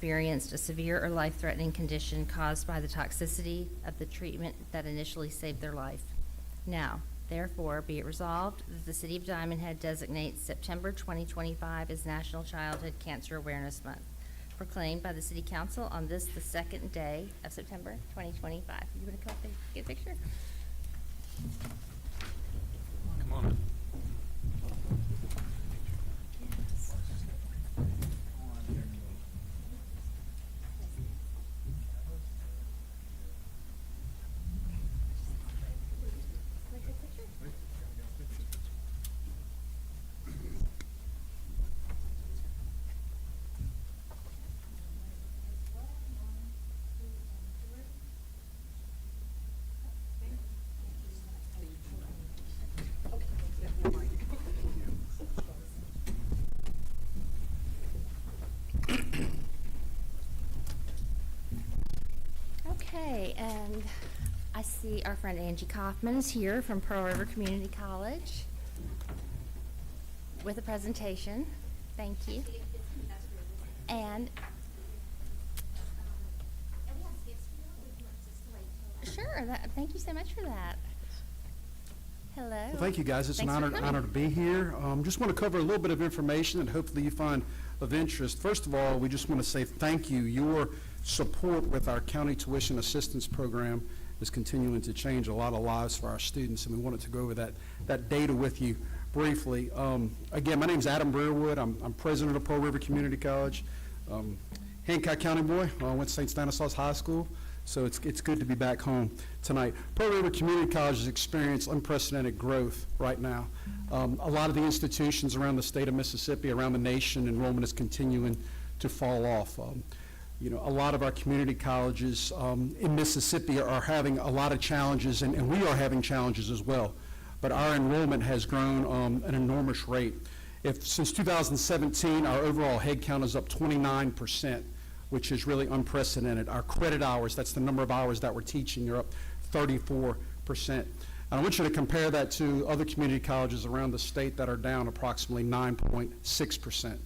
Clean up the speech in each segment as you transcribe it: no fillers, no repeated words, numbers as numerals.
experienced a severe or life-threatening condition caused by the toxicity of the treatment that initially saved their life. Now, therefore, be it resolved that the City of Diamond Head designates September 2025 as National Childhood Cancer Awareness Month, proclaimed by the City Council on this, the second day of September 2025. You want to come up and get a picture? Come on in. Okay, and I see our friend Angie Kaufman is here from Pearl River Community College with a presentation. Thank you. And sure, thank you so much for that. Hello. Well, thank you, guys. It's Thanks an for coming. honor to be here. Just want to cover a little bit of information that hopefully you find of interest. First of all, we just want to say thank you. Your support with our county tuition assistance program is continuing to change a lot of lives for our students, and we wanted to go over that data with you briefly. Again, my name is Adam Breerwood. I'm president of Pearl River Community College. Hancock County boy. I went to St. Stanislaus High School. So it's good to be back home tonight. Pearl River Community College has experienced unprecedented growth right now. A lot of the institutions around the state of Mississippi, around the nation, enrollment is continuing to fall off. A lot of our community colleges in Mississippi are having a lot of challenges, and we are having challenges as well. But our enrollment has grown at an enormous rate. Since 2017, our overall head count is up 29%. Which is really unprecedented. Our credit hours, that's the number of hours that we're teaching, are up 34%. And I want you to compare that to other community colleges around the state that are down approximately 9.6%.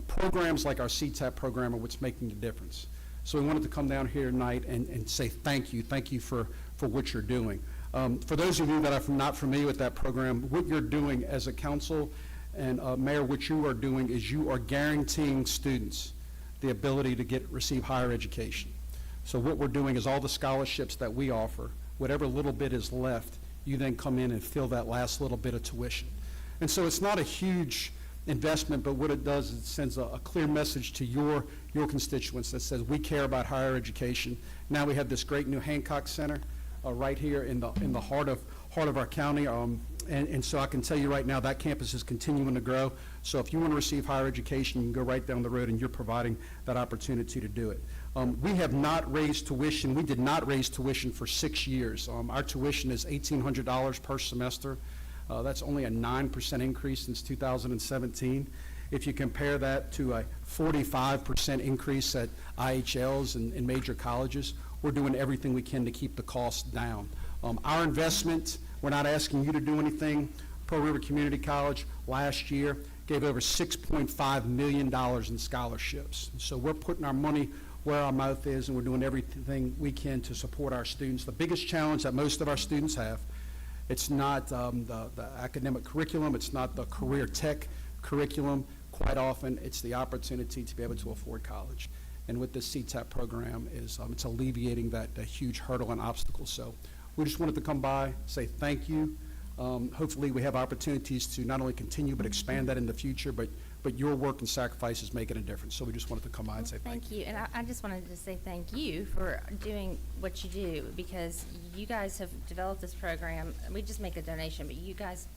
Programs like our CTAP program are what's making the difference. So we wanted to come down here tonight and say thank you for what you're doing. For those of you that are not familiar with that program, what you're doing as a council and Mayor, what you are doing is you are guaranteeing students the ability to receive higher education. So what we're doing is all the scholarships that we offer, whatever little bit is left, you then come in and fill that last little bit of tuition. And so it's not a huge investment, but what it does is it sends a clear message to your constituents that says we care about higher education. Now we have this great new Hancock Center right here in the heart of our county. And so I can tell you right now that campus is continuing to grow. So if you want to receive higher education, you can go right down the road and you're providing that opportunity to do it. We have not raised tuition. We did not raise tuition for 6 years. Our tuition is $1,800 per semester. That's only a 9% increase since 2017. If you compare that to a 45% increase at IHLs and major colleges, we're doing everything we can to keep the costs down. Our investment, we're not asking you to do anything. Pearl River Community College last year gave over $6.5 million in scholarships. So we're putting our money where our mouth is, and we're doing everything we can to support our students. The biggest challenge that most of our students have, it's not the academic curriculum, it's not the career tech curriculum. Quite often, it's the opportunity to be able to afford college. And with this CTAP program, it's alleviating that huge hurdle and obstacle. So we just wanted to come by, say thank you. Hopefully we have opportunities to not only continue but expand that in the future, but your work and sacrifice is making a difference. So we just wanted to come by and say thank you. And I just wanted to say thank you for doing what you do, because you guys have developed this program. We just make a donation, but you guys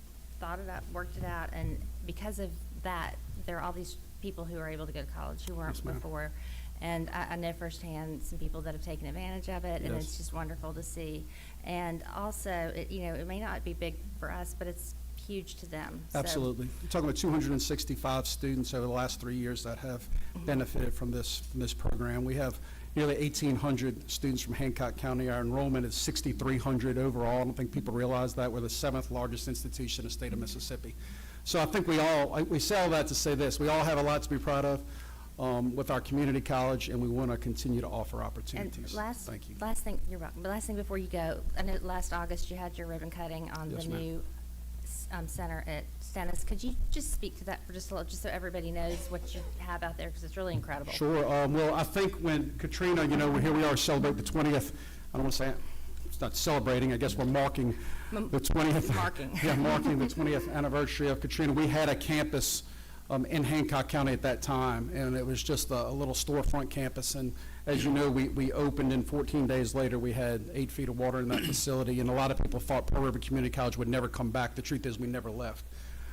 thought it out, worked it out, and because of that, there are all these people who are able to go to college who weren't before. And I know firsthand some people that have taken advantage of it, and it's just wonderful to see. And also, it may not be big for us, but it's huge to them. Absolutely. You're talking about 265 students over the last 3 years that have benefited from this program. We have nearly 1,800 students from Hancock County. Our enrollment is 6,300 overall. I don't think people realize that. We're the 7th largest institution in the state of Mississippi. So I think we say all that to say this. We all have a lot to be proud of. with our community college, and we want to continue to offer And opportunities. last, Thank you. last thing, you're welcome, but last thing before you go, I know last August you had your ribbon cutting on the Yes, ma'am. new center at Stennis. Could you just speak to that for just a little, just so everybody knows what you have out there, because it's really incredible. Sure. Well, I think when Katrina, here we are celebrating the 20th, I don't want to say, it's not celebrating, I guess we're marking the 20th. Marking. Yeah, marking the 20th anniversary of Katrina. We had a campus in Hancock County at that time, and it was just a little storefront campus. And as you know, we opened, and 14 days later, we had 8 feet of water in that facility, and a lot of people thought Pearl River Community College would never come back. The truth is, we never left.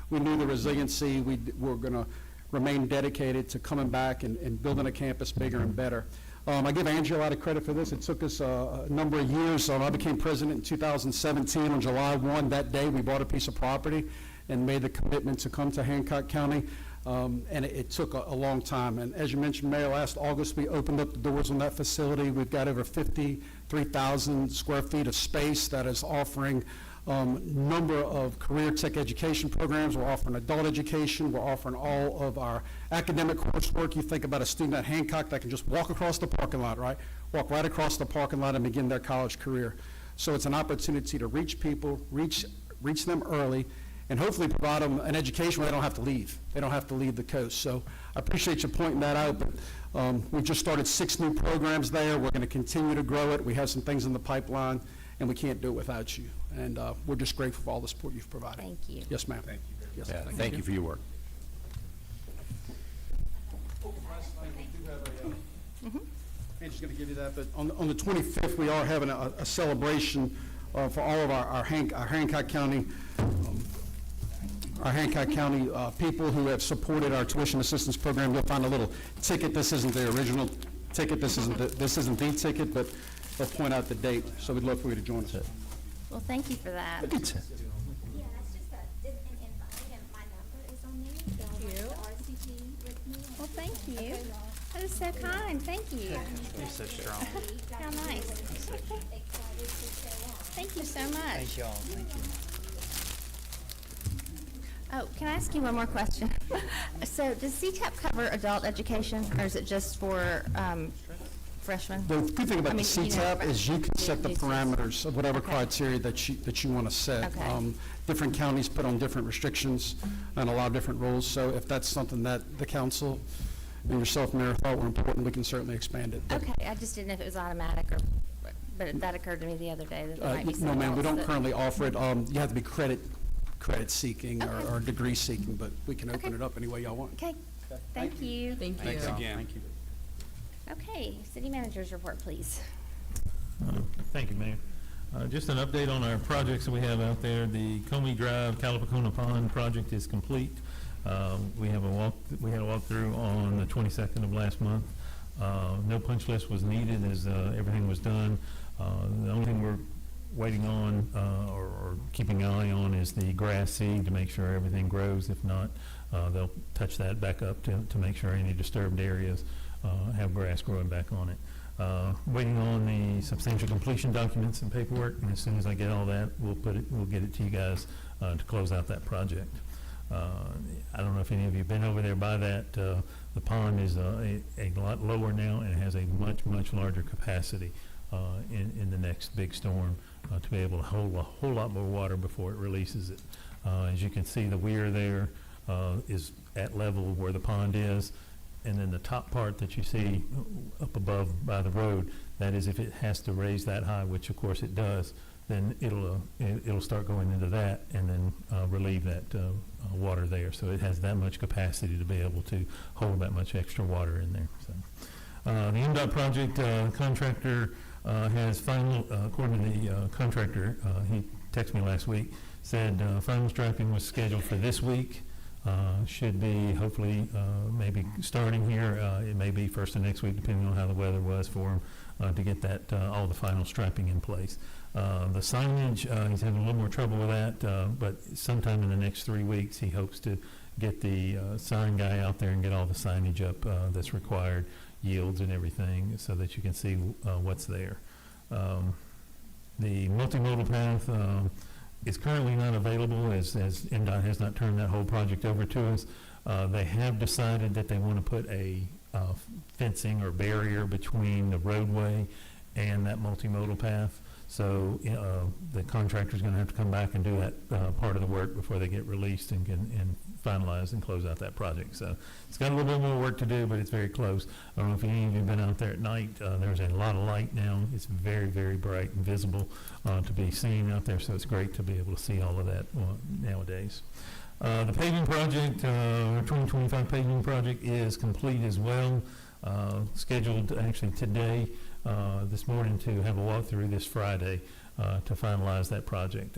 We knew the resiliency. We were going to remain dedicated to coming back and building a campus bigger and better. I give Angie a lot of credit for this. It took us a number of years. I became president in 2017. On July 1, that day, we bought a piece of property and made the commitment to come to Hancock County. And it took a long time. And as you mentioned, Mayor, last August, we opened up the doors on that facility. We've got over 53,000 square feet of space that is offering number of career tech education programs. We're offering adult education. We're offering all of our academic coursework. You think about a student at Hancock that can just walk across the parking lot, right? Walk right across the parking lot and begin their college career. So it's an opportunity to reach people, reach them early, and hopefully provide them an education where they don't have to leave. They don't have to leave the coast. So I appreciate you pointing that out. But we've just started 6 new programs there. We're going to continue to grow it. We have some things in the pipeline, and we can't do it without you. And we're just grateful for all the support you've provided. Thank you. Yes, ma'am. Thank you. Yes, Yeah, thank you for your work. Angie's going to give you that, but on the 25th, we are having a celebration for all of our Hancock County people who have supported our tuition assistance program. You'll find a little ticket. This isn't the original ticket. This isn't the ticket, but they'll point out the date. So we'd love for you to join us. Well, thank you for that. Look at Yeah, that's just an invite, and my number is on there. Thank you. The RCG with me. Well, thank you. That is so kind. Thank you. You're so strong. How nice. Excited to show up. Thank you so much. Thank y'all. Thank you. Oh, can I ask you one more question? So does CTAP cover adult education, or is it just for freshmen? The good thing about I the mean, you know, CTAP is you can set the new students. parameters of whatever Okay. criteria that you want to set. Okay. Different counties put on different restrictions and a lot of different rules, so if that's something that the council and yourself, Mayor, thought were important, we can certainly expand it. But, Okay, I just didn't know if it was automatic, or, but that occurred to me the other day, that there might be No, something ma'am, we else don't that- currently offer it. You have to be credit seeking Okay. or degree seeking, but we can open Okay. it up any way y'all want. Okay, thank you. Thank you. Thanks again. Thank you. Okay, city manager's report, please. Thank you, Mayor. Just an update on our projects that we have out there. The Comey Drive Calapacona Pond project is complete. We had a walkthrough on the 22nd of last month. No punch list was needed as everything was done. The only thing we're waiting on or keeping an eye on is the grass seed to make sure everything grows. If not, they'll touch that back up to make sure any disturbed areas have grass growing back on it. Waiting on the substantial completion documents and paperwork, and as soon as I get all that, we'll get it to you guys to close out that project. I don't know if any of you have been over there by that. The pond is a lot lower now, and it has a much larger capacity in the next big storm to be able to hold a whole lot more water before it releases it. As you can see, the weir there is at level where the pond is, and then the top part that you see up above by the road, that is if it has to raise that high, which of course it does, then it'll start going into that and then relieve that water there. So it has that much capacity to be able to hold that much extra water in there. So the MDOT project contractor has final, according to the contractor, he texted me last week, said final striping was scheduled for this week. Should be hopefully maybe starting here. It may be first of next week, depending on how the weather was for him, to get that all the final striping in place. The signage, he's having a little more trouble with that, but sometime in the next 3 weeks, he hopes to get the sign guy out there and get all the signage up that's required, yields and everything, so that you can see what's there. The multimodal path is currently not available as MDOT has not turned that whole project over to us. They have decided that they want to put a fencing or barrier between the roadway and that multimodal path. So the contractor's going to have to come back and do that part of the work before they get released and finalize and close out that project. So it's got a little bit more work to do, but it's very close. I don't know if any of you have been out there at night. There's a lot of light now. It's very, very bright and visible to be seen out there, so it's great to be able to see all of that nowadays. The paving project, 2025 paving project is complete as well. Scheduled actually today, this morning, to have a walkthrough this Friday to finalize that project.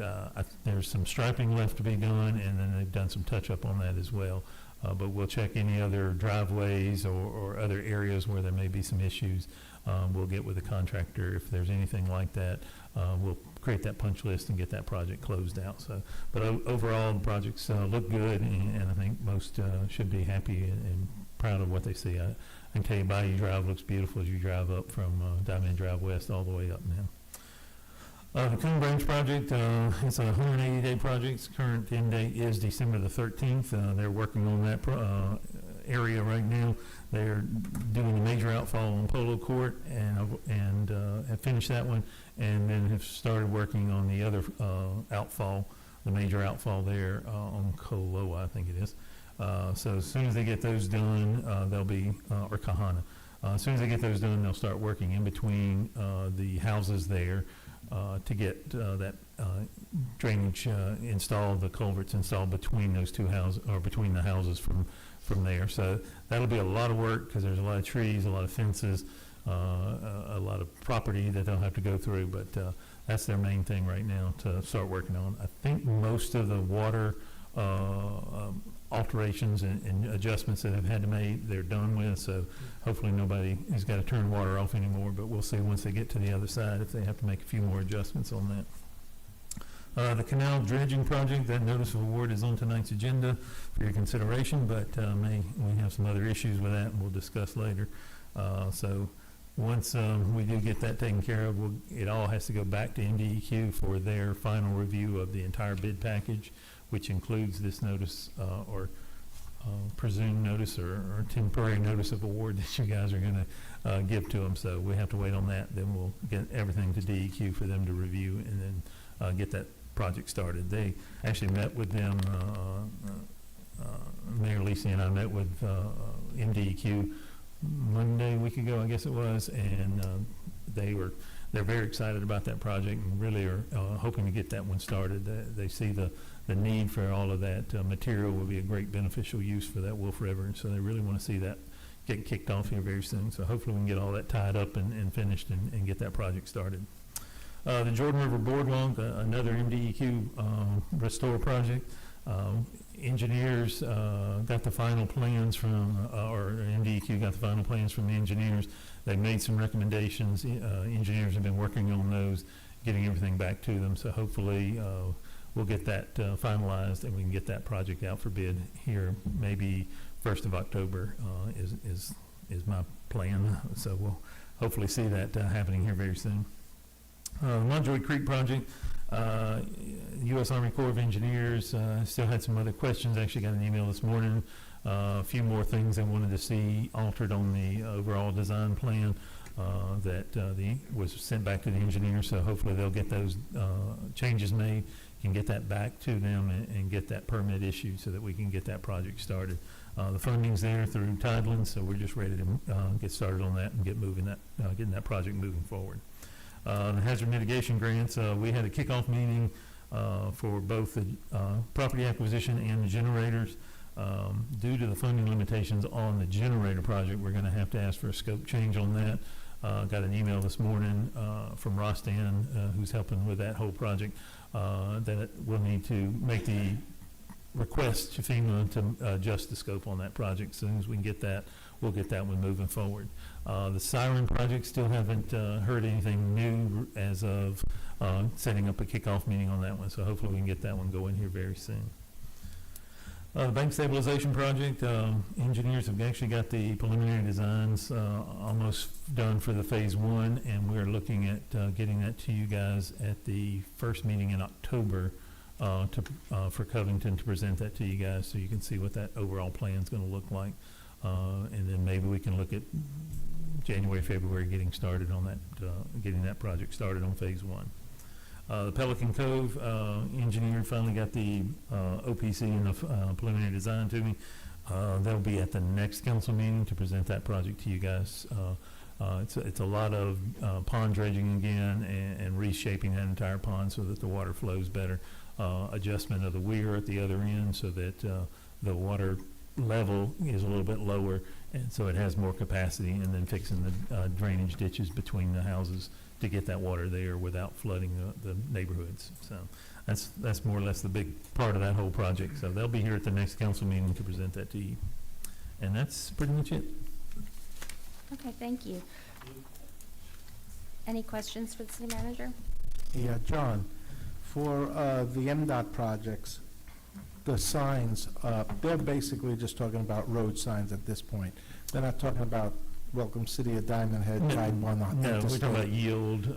There's some striping left to be done, and then they've done some touch-up on that as well. But we'll check any other driveways or other areas where there may be some issues. We'll get with the contractor if there's anything like that. We'll create that punch list and get that project closed out. So, but overall, the projects look good, and I think most should be happy and proud of what they see. I can tell you, Bayou Drive looks beautiful as you drive up from Diamond Drive West all the way up now. The Coon Branch project, it's a 180-day project. Current end date is December the 13th. They're working on that area right now. They're doing the major outfall on Polo Court and have finished that one, and then have started working on the other outfall, the major outfall there on Koloa, I think it is. So as soon as they get those done, they'll be, or Kahana. As soon as they get those done, they'll start working in between the houses there to get that drainage installed, the culverts installed between those two houses, or between the houses from there. So that'll be a lot of work because there's a lot of trees, a lot of fences, a lot of property that they'll have to go through. But that's their main thing right now to start working on. I think most of the water alterations and adjustments that have had to make, they're done with, so hopefully nobody has got to turn water off anymore, but we'll see once they get to the other side if they have to make a few more adjustments on that. The canal dredging project, that notice of award is on tonight's agenda for your consideration, but we have some other issues with that, and we'll discuss later. So once we do get that taken care of, it all has to go back to MDEQ for their final review of the entire bid package, which includes this notice or presumed notice or temporary notice of award that you guys are going to give to them. So we have to wait on that. Then we'll get everything to DEQ for them to review and then get that project started. They actually met with them, Mayor Lisi and I met with MDEQ Monday, a week ago, I guess it was, and they're very excited about that project and really are hoping to get that one started. They see the need for all of that material will be a great beneficial use for that Wolf River, and so they really want to see that get kicked off here very soon. So hopefully we can get all that tied up and finished and get that project started. The Jordan River Boardwalk, another MDEQ restore project. Engineers got the final plans from, or MDEQ got the final plans from the engineers. They made some recommendations. Engineers have been working on those, getting everything back to them. So hopefully we'll get that finalized and we can get that project out for bid here. Maybe 1st of October is my plan. So we'll hopefully see that happening here very soon. Lovejoy Creek project. U.S. Army Corps of Engineers still had some other questions. Actually got an email this morning. A few more things they wanted to see altered on the overall design plan that was sent back to the engineers. So hopefully they'll get those changes made, can get that back to them and get that permit issued so that we can get that project started. The funding's there through Tideland, so we're just ready to get started on that and get moving that, getting that project moving forward. The hazard mitigation grants, we had a kickoff meeting for both the property acquisition and the generators. Due to the funding limitations on the generator project, we're going to have to ask for a scope change on that. Got an email this morning from Rostan, who's helping with that whole project, that we'll need to make the request to FEMA to adjust the scope on that project. As soon as we can get that, we'll get that one moving forward. The Siren project, still haven't heard anything new as of setting up a kickoff meeting on that one, so hopefully we can get that one going here very soon. The bank stabilization project, engineers have actually got the preliminary designs almost done for the phase 1, and we're looking at getting that to you guys at the first meeting in October for Covington to present that to you guys so you can see what that overall plan is going to look like. And then maybe we can look at January, February, getting started on that, getting that project started on phase one. The Pelican Cove engineer finally got the OPC and the preliminary design to me. They'll be at the next council meeting to present that project to you guys. It's a lot of pond dredging again and reshaping that entire pond so that the water flows better. Adjustment of the weir at the other end so that the water level is a little bit lower, and so it has more capacity, and then fixing the drainage ditches between the houses to get that water there without flooding the neighborhoods. So that's more or less the big part of that whole project. So they'll be here at the next council meeting to present that to you. And that's pretty much it. Okay, thank you. Any questions for the city manager? Yeah, John, for the MDOT projects, the signs, they're basically just talking about road signs at this point. They're not talking about Welcome City of Diamond Head No, type on the No, we're interstate. talking about yield,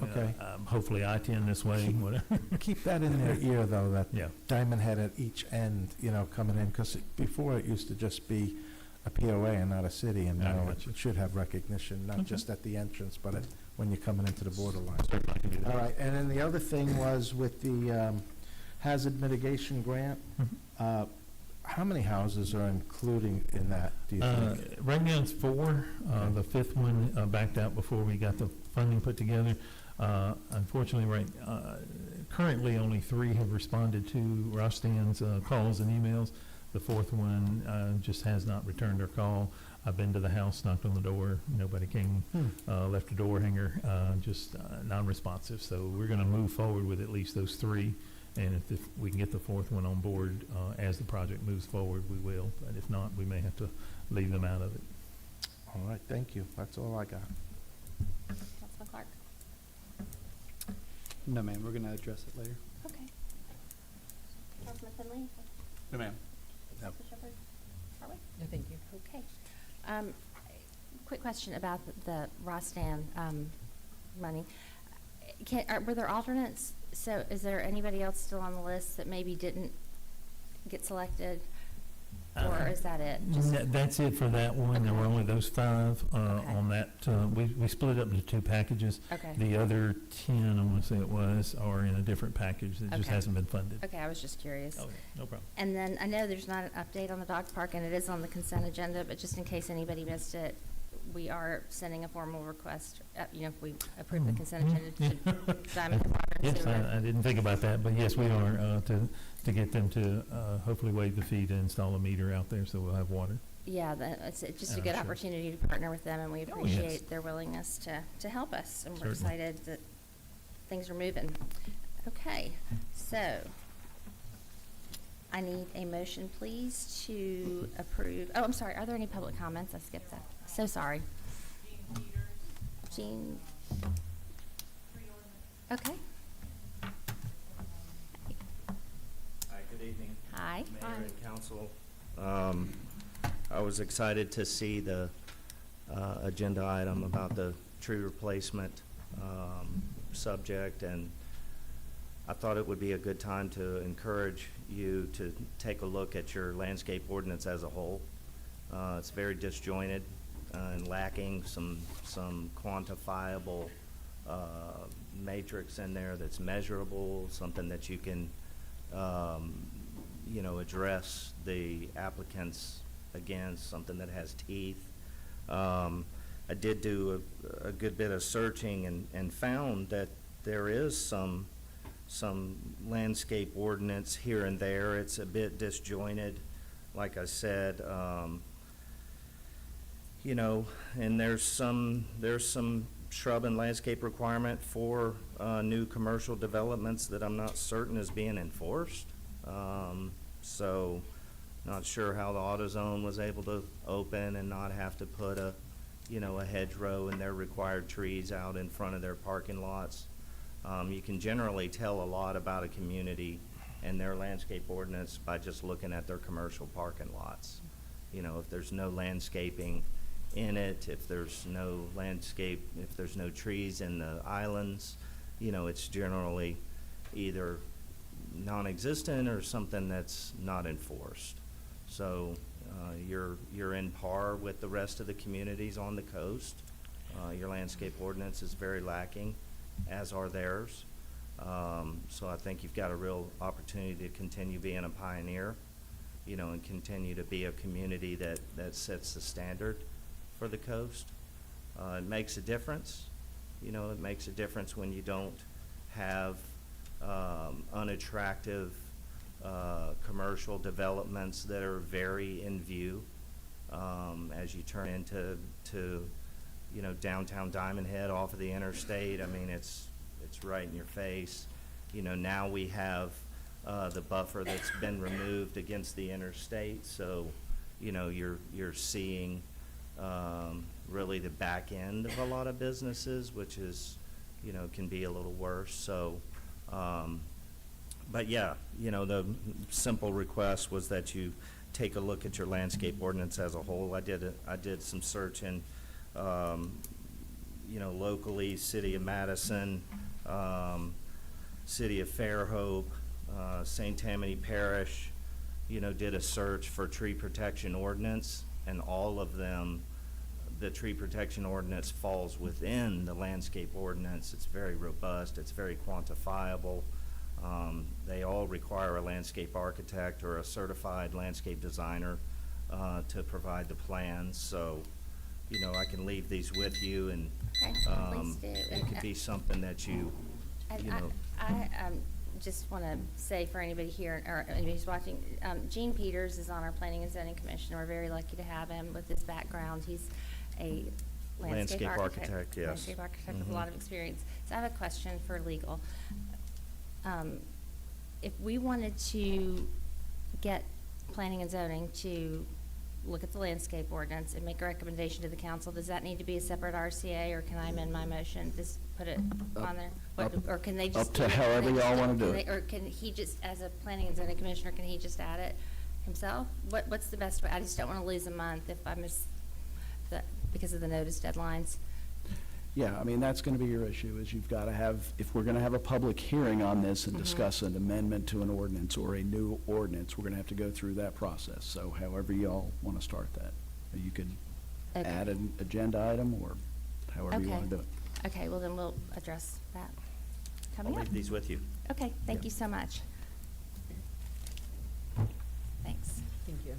okay. hopefully I-10 this way, whatever. Keep that in their ear, though, that Yeah. Diamond Head at each end, coming in, because before it used to just be a POA and not a city, and I now got you. it should have recognition, not Okay. just at the entrance, but when you're coming into the borderline. Certainly I can do that. All right, and then the other thing was with the hazard mitigation grant, Mhm. how many houses are including in that, do you think? Right now it's 4. The 5th one backed out before we got the funding put together. Unfortunately, currently only 3 have responded to Rostan's calls and emails. The 4th one just has not returned their call. I've been to the house, knocked on the door, nobody came, left a door hanger, just non-responsive. So we're going to move forward with at least those 3. And if we can get the 4th one on board as the project moves forward, we will. But if not, we may have to leave them out of it. All right, thank you, that's all I got. Councilman Clark? No, ma'am, we're gonna address it later. Okay. Councilman Finley? No, ma'am. No. Councilman Shepherd? Are we? No, thank you. Okay. Quick question about the Rostan money. Were there alternates? So is there anybody else still on the list that maybe didn't get selected? Or is that it? Just- That's it for that one. There were Okay. only those 5 Okay. on that. We split it up into 2 packages. Okay. The other 10, I want to say it was, are in a different package that just Okay. hasn't been funded. Okay, I was just curious. Okay, no problem. And then I know there's not an update on the dog park, and it is on the consent agenda, but just in case anybody missed it, we are sending a formal request, if we approve the consent agenda to Diamond Head Water and Yes, Sewer. I didn't think about that, but yes, we are, to get them to hopefully waive the fee to install a meter out there so we'll have water. Yeah, it's just a Yeah, good sure. opportunity to partner with them, and we Oh, yes. appreciate their willingness to help us. And we're Certainly. excited that things are moving. Okay, so I need a motion, please, to approve. Oh, I'm sorry, are there any public comments? I skipped that. So sorry. Jean. Okay. Hi, good evening, Hi. Mayor and Council. I was excited to see the agenda item about the tree replacement subject, and I thought it would be a good time to encourage you to take a look at your landscape ordinance as a whole. It's very disjointed and lacking some quantifiable matrix in there that's measurable, something that you can address the applicants against, something that has teeth. I did do a good bit of searching and found that there is some landscape ordinance here and there. It's a bit disjointed, like I said, and there's some shrub and landscape requirement for new commercial developments that I'm not certain is being enforced. So not sure how the AutoZone was able to open and not have to put a hedgerow and their required trees out in front of their parking lots. You can generally tell a lot about a community and their landscape ordinance by just looking at their commercial parking lots. If there's no landscaping in it, if there's no trees in the islands, it's generally either non-existent or something that's not enforced. So You're in par with the rest of the communities on the coast. Your landscape ordinance is very lacking, as are theirs. So I think you've got a real opportunity to continue being a pioneer, you know, and continue to be a community that sets the standard for the coast. It makes a difference. You know, it makes a difference when you don't have unattractive commercial developments that are very in view as you turn into you know, downtown Diamond Head off of the interstate. I mean, it's right in your face. You know, now we have the buffer that's been removed against the interstate, so you know, you're seeing really the back end of a lot of businesses, which is, you know, can be a little worse. So but yeah, you know, the simple request was that you take a look at your landscape ordinance as a whole. I did some searching, you know, locally, City of Madison, City of Fairhope, St. Tammany Parish, you know, did a search for tree protection ordinance, and all of them, the tree protection ordinance falls within the landscape ordinance. It's very robust, it's very quantifiable. They all require a landscape architect or a certified landscape designer to provide the plans. So, you know, I can leave these with you, and Okay, please do. it could be something that you know. I just want to say for anybody here, or anybody who's watching, Gene Peters is on our Planning and Zoning Commission. We're very lucky to have him with his background. He's a landscape architect. Yes. Landscape architect with a Mhm. lot of experience. So I have a question for legal. If we wanted to get Planning and Zoning to look at the landscape ordinance and make a recommendation to the council, does that need to be a separate RCA, or can I amend my motion, just put it on there? Or can they just? Up to do it? however They just y'all don't- wanna do can it. they- Or can he just, as a Planning and Zoning Commissioner, can he just add it himself? What's the best way? I just don't want to lose a month if I miss because of the notice deadlines. Yeah, I mean, that's going to be your issue, is you've got to have, if we're going to have a public hearing on this and Mhm. discuss an amendment to an ordinance or a new ordinance, we're going to have to go through that process. So however y'all want to start that. You could Okay. add an agenda item or however you want Okay. to do it. Okay, well then we'll address that I'll coming up. leave these with you. Okay, thank Yeah. you so much. Thanks. Thank you.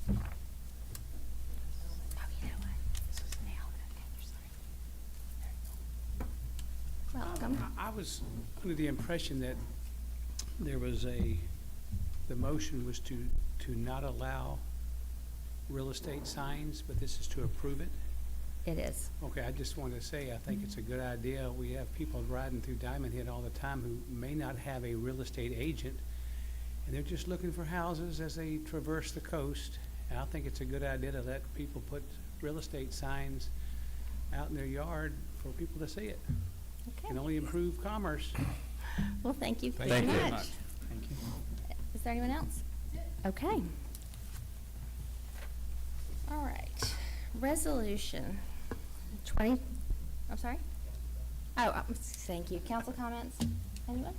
Oh, you know what? This was nailed. Okay, you're sorry. Welcome. I was under the impression that there was the motion was to not allow real estate signs, but this is to approve it. It is. Okay, I just wanted to say, I think it's a good idea. We have people riding through Diamond Head all the time who may not have a real estate agent, and they're just looking for houses as they traverse the coast. And I think it's a good idea to let people put real estate signs out in their yard for people to see it. Okay. Can only improve commerce. Well, thank you very Thank you. much. Thank you. Is there anyone else? Okay. All right. Resolution 20, I'm sorry? Oh, thank you. Council comments? Anyone?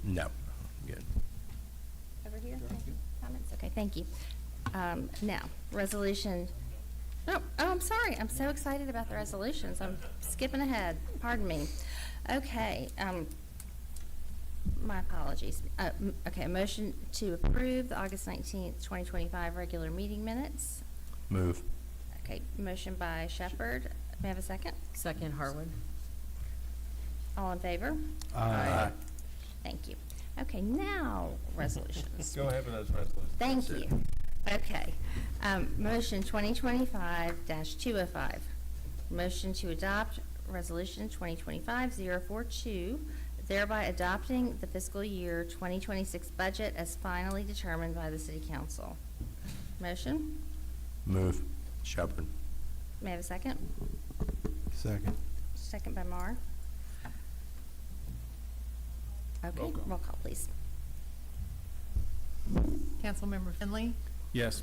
No, good. Over here? Comments? Okay, thank you. Now, resolution, oh, I'm sorry. I'm so excited about the resolutions. I'm skipping ahead. Pardon me. Okay, my apologies. Okay, a motion to approve the August 19th, 2025 regular meeting minutes. Move. Okay, motion by Shepherd. May I have a second? Second, Harwood. All in favor? Aye. Thank you. Okay, now resolutions. Go ahead with those resolutions. Thank you. Okay. Motion 2025-205. Motion to adopt Resolution 2025-042, thereby adopting the fiscal year 2026 budget as finally determined by the City Council. Motion? Move. Shepherd. May I have a second? Second. Second by Mar. Okay, roll call, please. Councilmember Finley, Yes.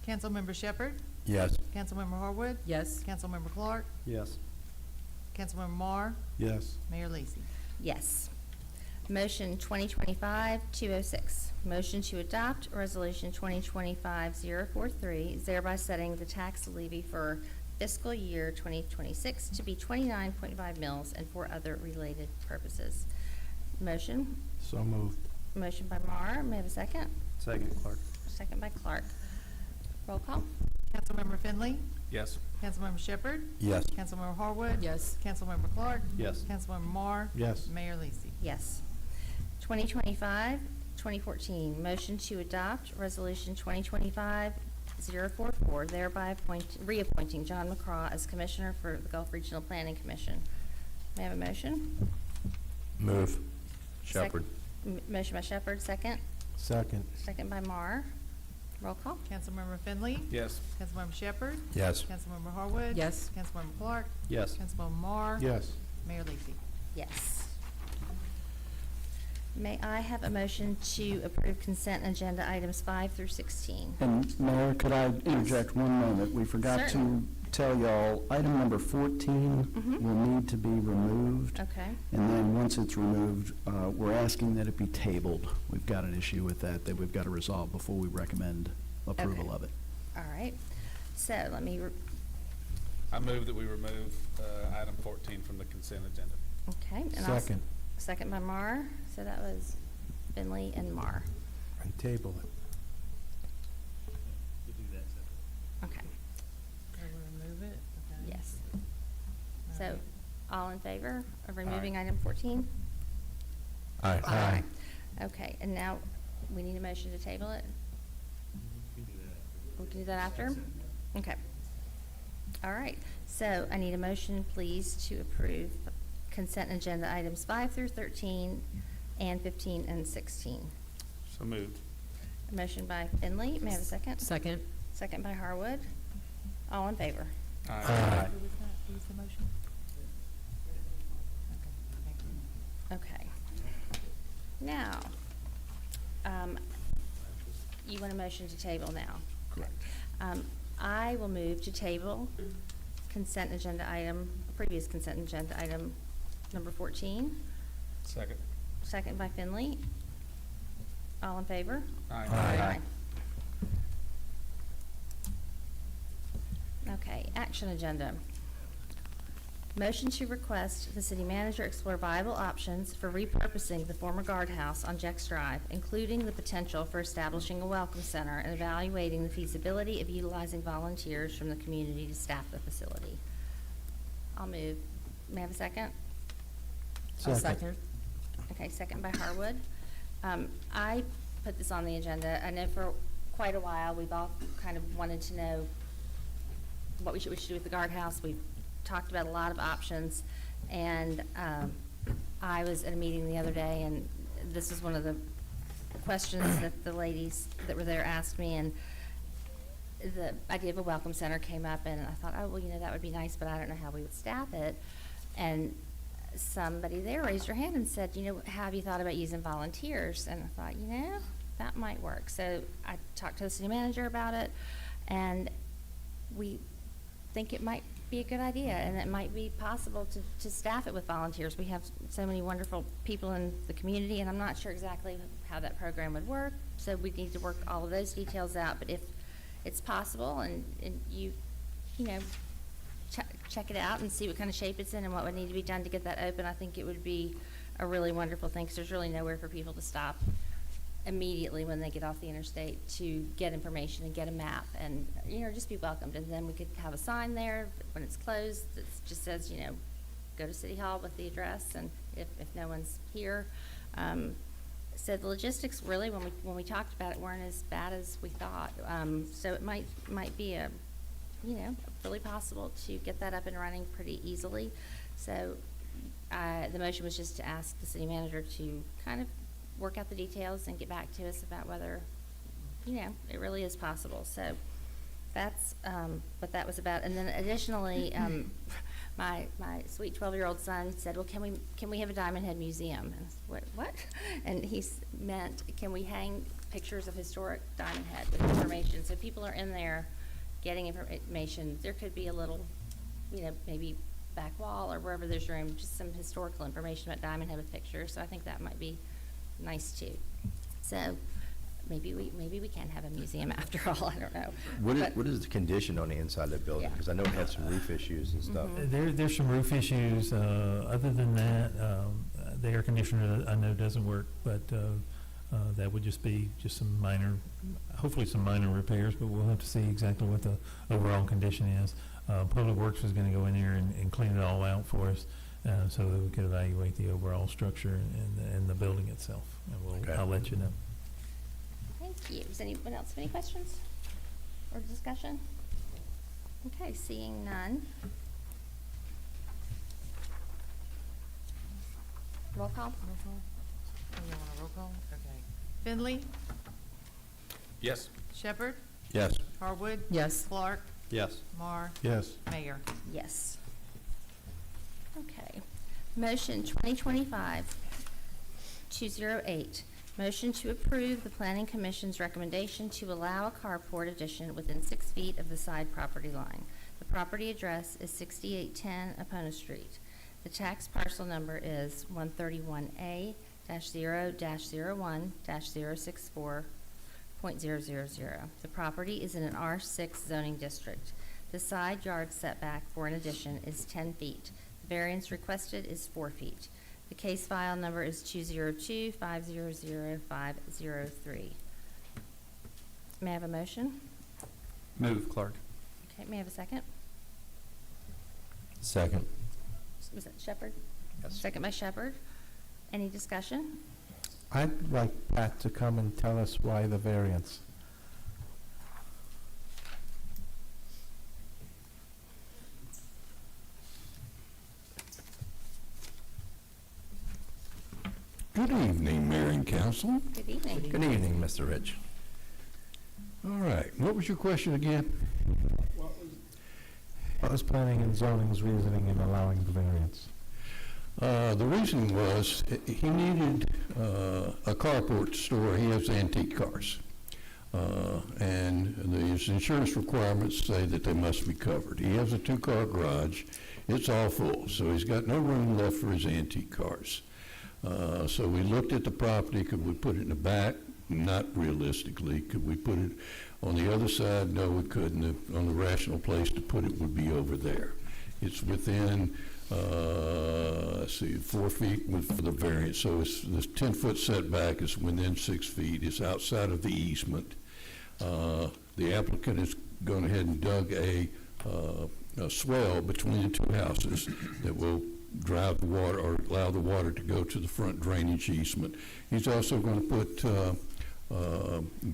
Councilmember Shepherd, Yes. Councilmember Harwood, yes, Councilmember Clark, Yes. Councilmember Mar, Yes. Mayor Lacy. Yes. Motion 2025-206, motion to adopt Resolution 2025-043, thereby setting the tax levy for fiscal year 2026 to be 29.5 mils and for other related purposes. Motion, So moved. motion by Mar, may I have a second? Second, Clark. Second by Clark. Roll call? Councilmember Finley, Yes. Councilmember Shepherd, Yes. Councilmember Harwood. Yes. Councilmember Clark, Yes. Councilmember Mar. Yes. Mayor Lacy. Yes. 2025-2014, motion to adopt Resolution 2025-044, thereby reappointing John McCraw as Commissioner for the Gulf Regional Planning Commission. May I have a motion? Move. Shepherd. Motion by Shepherd, second. Second. Second by Mar. Roll call? Councilmember Finley, Yes. Councilmember Shepherd, Yes. Councilmember Harwood. Yes. Councilmember Clark, Yes. Councilmember Mar. Yes. Mayor Lacy. Yes. May I have a motion to approve consent agenda items 5 through 16? And Mayor, could I interject one moment? We forgot to Certainly. tell y'all, item number 14 Mhm. will need to be removed. Okay. And then, once it's removed, we're asking that it be tabled. We've got an issue with that we've got to resolve before we recommend approval Okay. of it. All right. So let me, I move that we remove item 14 from the consent agenda. okay. And I'll Second. Second by Mar. So that was Finley and Mar. And table it. Okay. So we remove it? Okay. Yes. All So right. all in favor of removing item 14? Aye. Okay, and now we need a motion to table it? We can do that after? Okay. All right, so I need a motion, please, to approve consent agenda items 5 through 13 and 15 and 16. So moved. A motion by Finley, may I have a second? Second. Second by Harwood. All in favor? Aye. Who was that? Who was the motion? Okay, thank you. Okay. Now, you want a motion to table now? Correct. I will move to table consent agenda item, previous consent agenda item number 14. Second. Second by Finley. All in favor? Aye. Aye. Okay, action agenda. Motion to request the city manager explore viable options for repurposing the former guardhouse on Jex Drive, including the potential for establishing a welcome center and evaluating the feasibility of utilizing volunteers from the community to staff the facility. I'll move. May I have a second? Second. Okay, second by Harwood. I put this on the agenda. I know for quite a while, we've all kind of wanted to know what we should do with the guardhouse. We've talked about a lot of options, and I was at a meeting the other day, and this is one of the questions that the ladies that were there asked me, and the idea of a welcome center came up, and I thought, oh, well, you know, that would be nice, but I don't know how we would staff it. And somebody there raised her hand and said, you know, have you thought about using volunteers? And I thought, you know, that might work. So I talked to the city manager about it, and we think it might be a good idea, and it might be possible to staff it with volunteers. We have so many wonderful people in the community, and I'm not sure exactly how that program would work, so we need to work all of those details out. But if it's possible, and you know, check it out and see what kind of shape it's in and what would need to be done to get that open, I think it would be a really wonderful thing, because there's really nowhere for people to stop immediately when they get off the interstate to get information and get a map and, you know, just be welcomed. And then we could have a sign there when it's closed that just says, you know, go to City Hall with the address, and if no one's here. So the logistics really, when we talked about it, weren't as bad as we thought. So it might be a, you know, really possible to get that up and running pretty easily. So the motion was just to ask the city manager to kind of work out the details and get back to us about whether, you know, it really is possible. So that's what that was about. And then additionally, my sweet 12-year-old son said, well, can we have a Diamond Head museum? And I said, what? And he meant, can we hang pictures of historic Diamond Head with information? So people are in there getting information. There could be a little, you know, maybe back wall or wherever there's room, just some historical information about Diamond Head with pictures, so I think that might be nice too. So maybe we can have a museum after all, I don't know. But- What is the condition on the inside of that building? Yeah. Because I know it had some roof issues and stuff. There's some roof issues. Other than that, the air conditioner I know doesn't work, but that would just be just some minor, hopefully some minor repairs, but we'll have to see exactly what the overall condition is. Public Works was going to go in there and clean it all out for us, so that we could evaluate the overall structure and the building itself. And Okay. I'll let you know. Thank you. Does anyone else have any questions or discussion? Okay, seeing none. Roll call? Roll call? Oh, you want a roll call? Okay. Finley, Yes. Shepherd, Yes. Harwood. Yes. Clark, Yes. Marr, Yes. Mayor. Yes. Okay. Motion 2025-208. Motion to approve the Planning Commission's recommendation to allow a carport addition within 6 feet of the side property line. The property address is 6810 Apona Street. The tax parcel number is 131A-0-01-064.000. The property is in an R6 zoning district. The side yard setback for an addition is 10 feet. The variance requested is 4 feet. The case file number is 202-500-503. May I have a motion? Move, Clark. Okay, may I have a second? Second. Was that Shepherd? Yes. Second by Shepherd. Any discussion? I'd like Pat to come and tell us why the variance. Good evening, Mayor and Council. Good evening. Good evening, Mr. Rich. All right, what was your question again? What was planning and zoning's reasoning in allowing the variance? The reason was he needed a carport to store. He has antique cars. And his insurance requirements say that they must be covered. He has a 2-car garage. It's all full, so he's got no room left for his antique cars. So we looked at the property. Could we put it in the back? Not realistically. Could we put it on the other side? No, we couldn't. The only rational place to put it would be over there. It's within, let's see, 4 feet for the variance. So it's, this 10-foot setback is within 6 feet. It's outside of the easement. The applicant has gone ahead and dug a swell between the two houses that will drive the water or allow the water to go to the front drainage easement. He's also going to put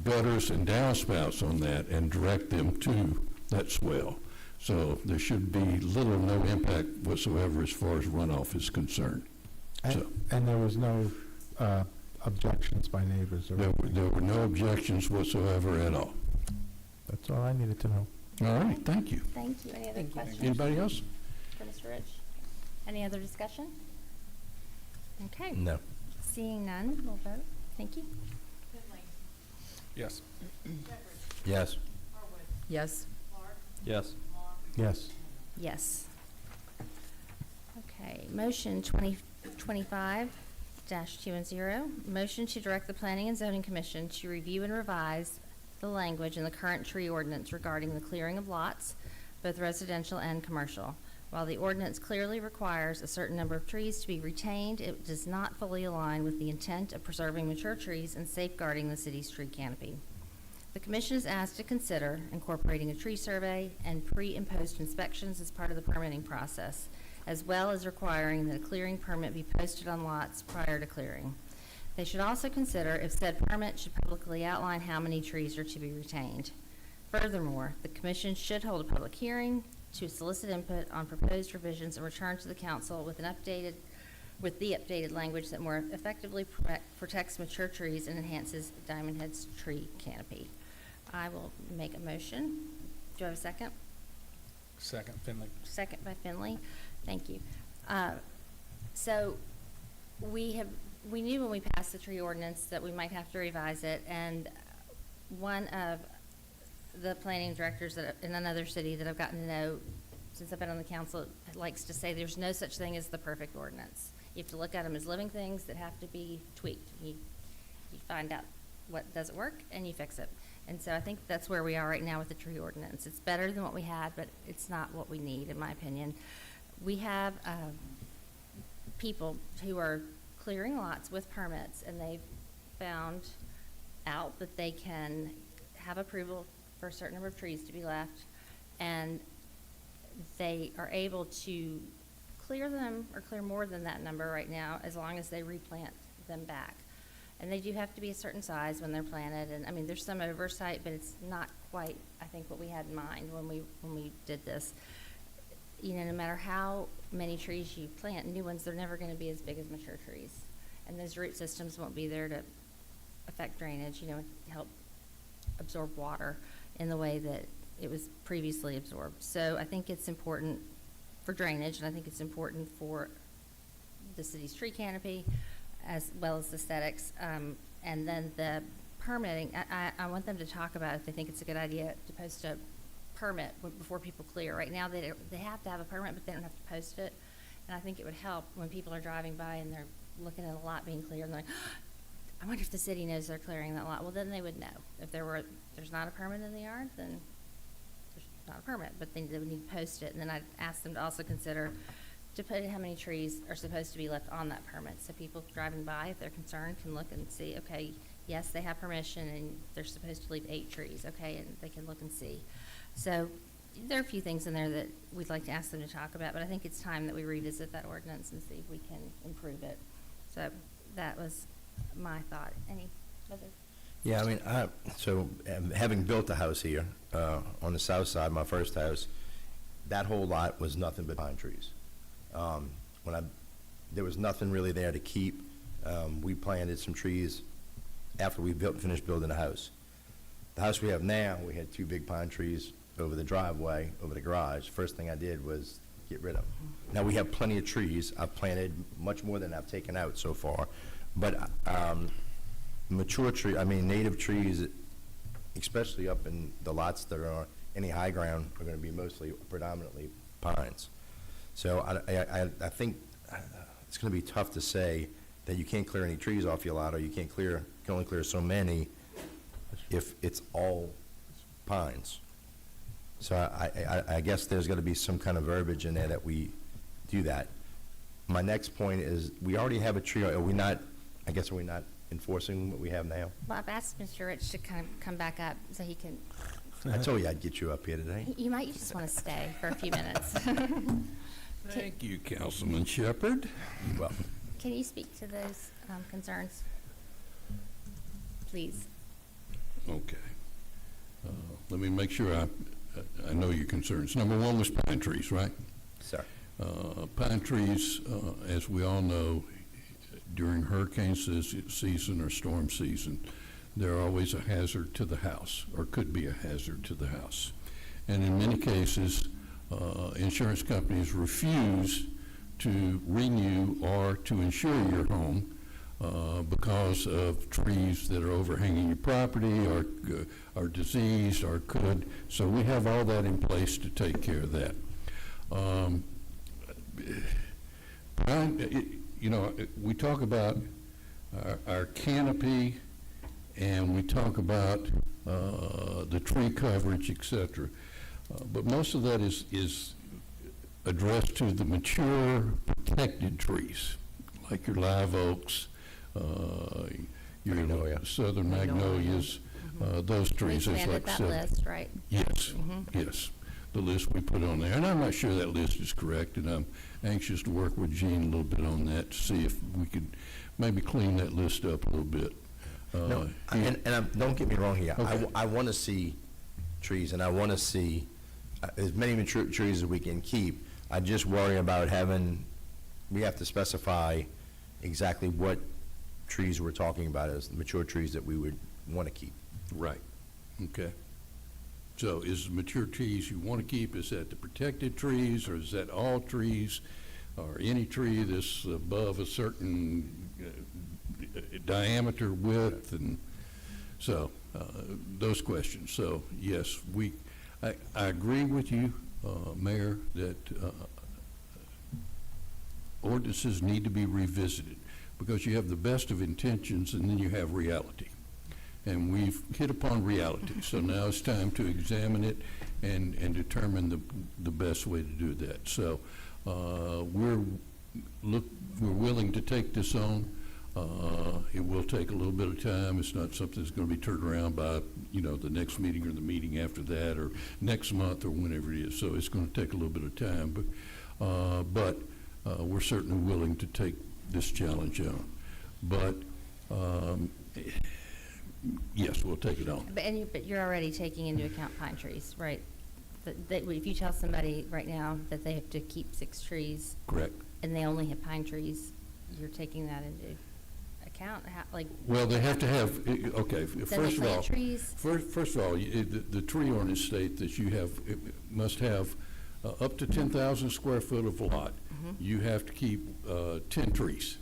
gutters and downspouts on that and direct them to that swell. So there should be little or no impact whatsoever as far as runoff is concerned. So And there was no objections by neighbors or there were no objections whatsoever at all. That's all I needed to know. All right, thank you. Thank you. Any other questions Anybody else? for Mr. Rich? Any other discussion? Okay. No. Seeing none, we'll vote. Thank you. Yes. Yes. Yes. Yes. Yes. Yes. Okay, motion 2025-210, motion to direct the Planning and Zoning Commission to review and revise the language in the current tree ordinance regarding the clearing of lots, both residential and commercial. While the ordinance clearly requires a certain number of trees to be retained, it does not fully align with the intent of preserving mature trees and safeguarding the city's tree canopy. The Commission is asked to consider incorporating a tree survey and pre- and post-inspections as part of the permitting process, as well as requiring that a clearing permit be posted on lots prior to clearing. They should also consider if said permit should publicly outline how many trees are to be retained. Furthermore, the Commission should hold a public hearing to solicit input on proposed revisions and return to the Council with the updated language that more effectively protects mature trees and enhances Diamond Head's tree canopy. I will make a motion. Do I have a second? Second, Finley. Second by Finley. Thank you. So we knew when we passed the tree ordinance that we might have to revise it, and one of the planning directors in another city that I've gotten to know since I've been on the council, likes to say there's no such thing as the perfect ordinance. You have to look at them as living things that have to be tweaked. You find out what doesn't work and you fix it. And so I think that's where we are right now with the tree ordinance. It's better than what we had, but it's not what we need, in my opinion. We have people who are clearing lots with permits, and they've found out that they can have approval for a certain number of trees to be left, and they are able to clear them or clear more than that number right now, as long as they replant them back. And they do have to be a certain size when they're planted, and, I mean, there's some oversight, but it's not quite, I think, what we had in mind when we did this. You know, no matter how many trees you plant, new ones, they're never gonna be as big as mature trees. And those root systems won't be there to affect drainage, you know, help absorb water in the way that it was previously absorbed. So I think it's important for drainage, and I think it's important for the city's tree canopy, as well as aesthetics. And then the permitting, I want them to talk about if they think it's a good idea to post a permit before people clear. Right now, they have to have a permit, but they don't have to post it. And I think it would help when people are driving by and they're looking at a lot being cleared, and they're like, I wonder if the city knows they're clearing that lot. Well, then they would know. If there's not a permit in the yard, then there's not a permit, but they would need to post it. And then I'd ask them to also consider to put how many trees are supposed to be left on that permit. So people driving by, if they're concerned, can look and see, okay, yes, they have permission and they're supposed to leave 8 trees, okay, and they can look and see. So there are a few things in there that we'd like to ask them to talk about, but I think it's time that we revisit that ordinance and see if we can improve it. So that was my thought. Any other? Yeah, I mean, having built a house here, on the south side, my first house, that whole lot was nothing but pine trees. There was nothing really there to keep. We planted some trees after we finished building the house. The house we have now, we had 2 big pine trees over the driveway, over the garage. First thing I did was get rid of them. Now, we have plenty of trees. I've planted much more than I've taken out so far. But native trees, especially up in the lots that are any high ground, are going to be mostly predominantly pines. So I think it's going to be tough to say that you can't clear any trees off your lot, or you can only clear so many if it's all pines. So I guess there's going to be some kind of verbiage in there that we do that. My next point is, we already have a tree. Are we not enforcing what we have now? Well, I've asked Mr. Rich to kind of come back up so he can, I told you I'd get you up here today. you might just want to stay for a few minutes. Thank you, Councilman Shepherd. You're welcome. Can you speak to those concerns? Please. Okay. Let me make sure I know your concerns. Number 1 was pine trees, right? Sir. Pine trees, as we all know, during hurricane season or storm season, they're always a hazard to the house, or could be a hazard to the house. And in many cases, insurance companies refuse to renew or to insure your home because of trees that are overhanging your property, or are diseased, or could. So we have all that in place to take care of that. We talk about our canopy, and we talk about the tree coverage, et cetera. But most of that is addressed to the mature, protected trees, like your live oaks, your Magnolia. southern magnolias, those We trees. There's expanded like that list, right? Yes, yes, the list we put on there. And I'm not sure that list is correct, and I'm anxious to work with Gene a little bit on that to see if we could maybe clean that list up a little bit. No, don't get me wrong here. Okay. I want to see trees, and I want to see as many mature trees as we can keep. I just worry about we have to specify exactly what trees we're talking about as the mature trees that we would want to keep. Right, okay. So is the mature trees you want to keep, is that the protected trees, or is that all trees, or any tree that's above a certain diameter, width, and so those questions. So yes, I agree with you Mayor, that ordinances need to be revisited, because you have the best of intentions and then you have reality. And we've hit upon reality, so now it's time to examine it and determine the best way to do that. So we're willing to take this on. It will take a little bit of time. It's not something that's going to be turned around by, the next meeting or the meeting after that or next month or whenever it is. So it's going to take a little bit of time, but we're certainly willing to take this challenge on. But yes, we'll take it on. But you're already taking into account pine trees, right? If you tell somebody right now that they have to keep 6 trees. Correct. And they only have pine trees, you're taking that into account? Well, they have to have, okay, Then first they of all. plant trees? First of all, the tree ordinance state that must have up to 10,000 square foot of lot. You have to keep 10 trees.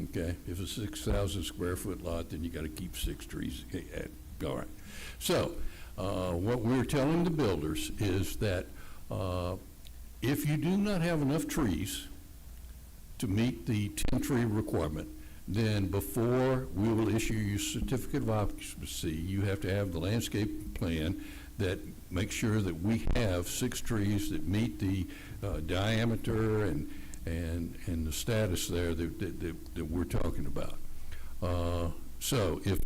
Okay, if it's 6,000 square foot lot, then you got to keep 6 trees. All right. So, what we're telling the builders is that if you do not have enough trees to meet the 10 tree requirement, then before we will issue you certificate of occupancy, you have to have the landscape plan that makes sure that we have 6 trees that meet the diameter and the status there that we're talking about. So if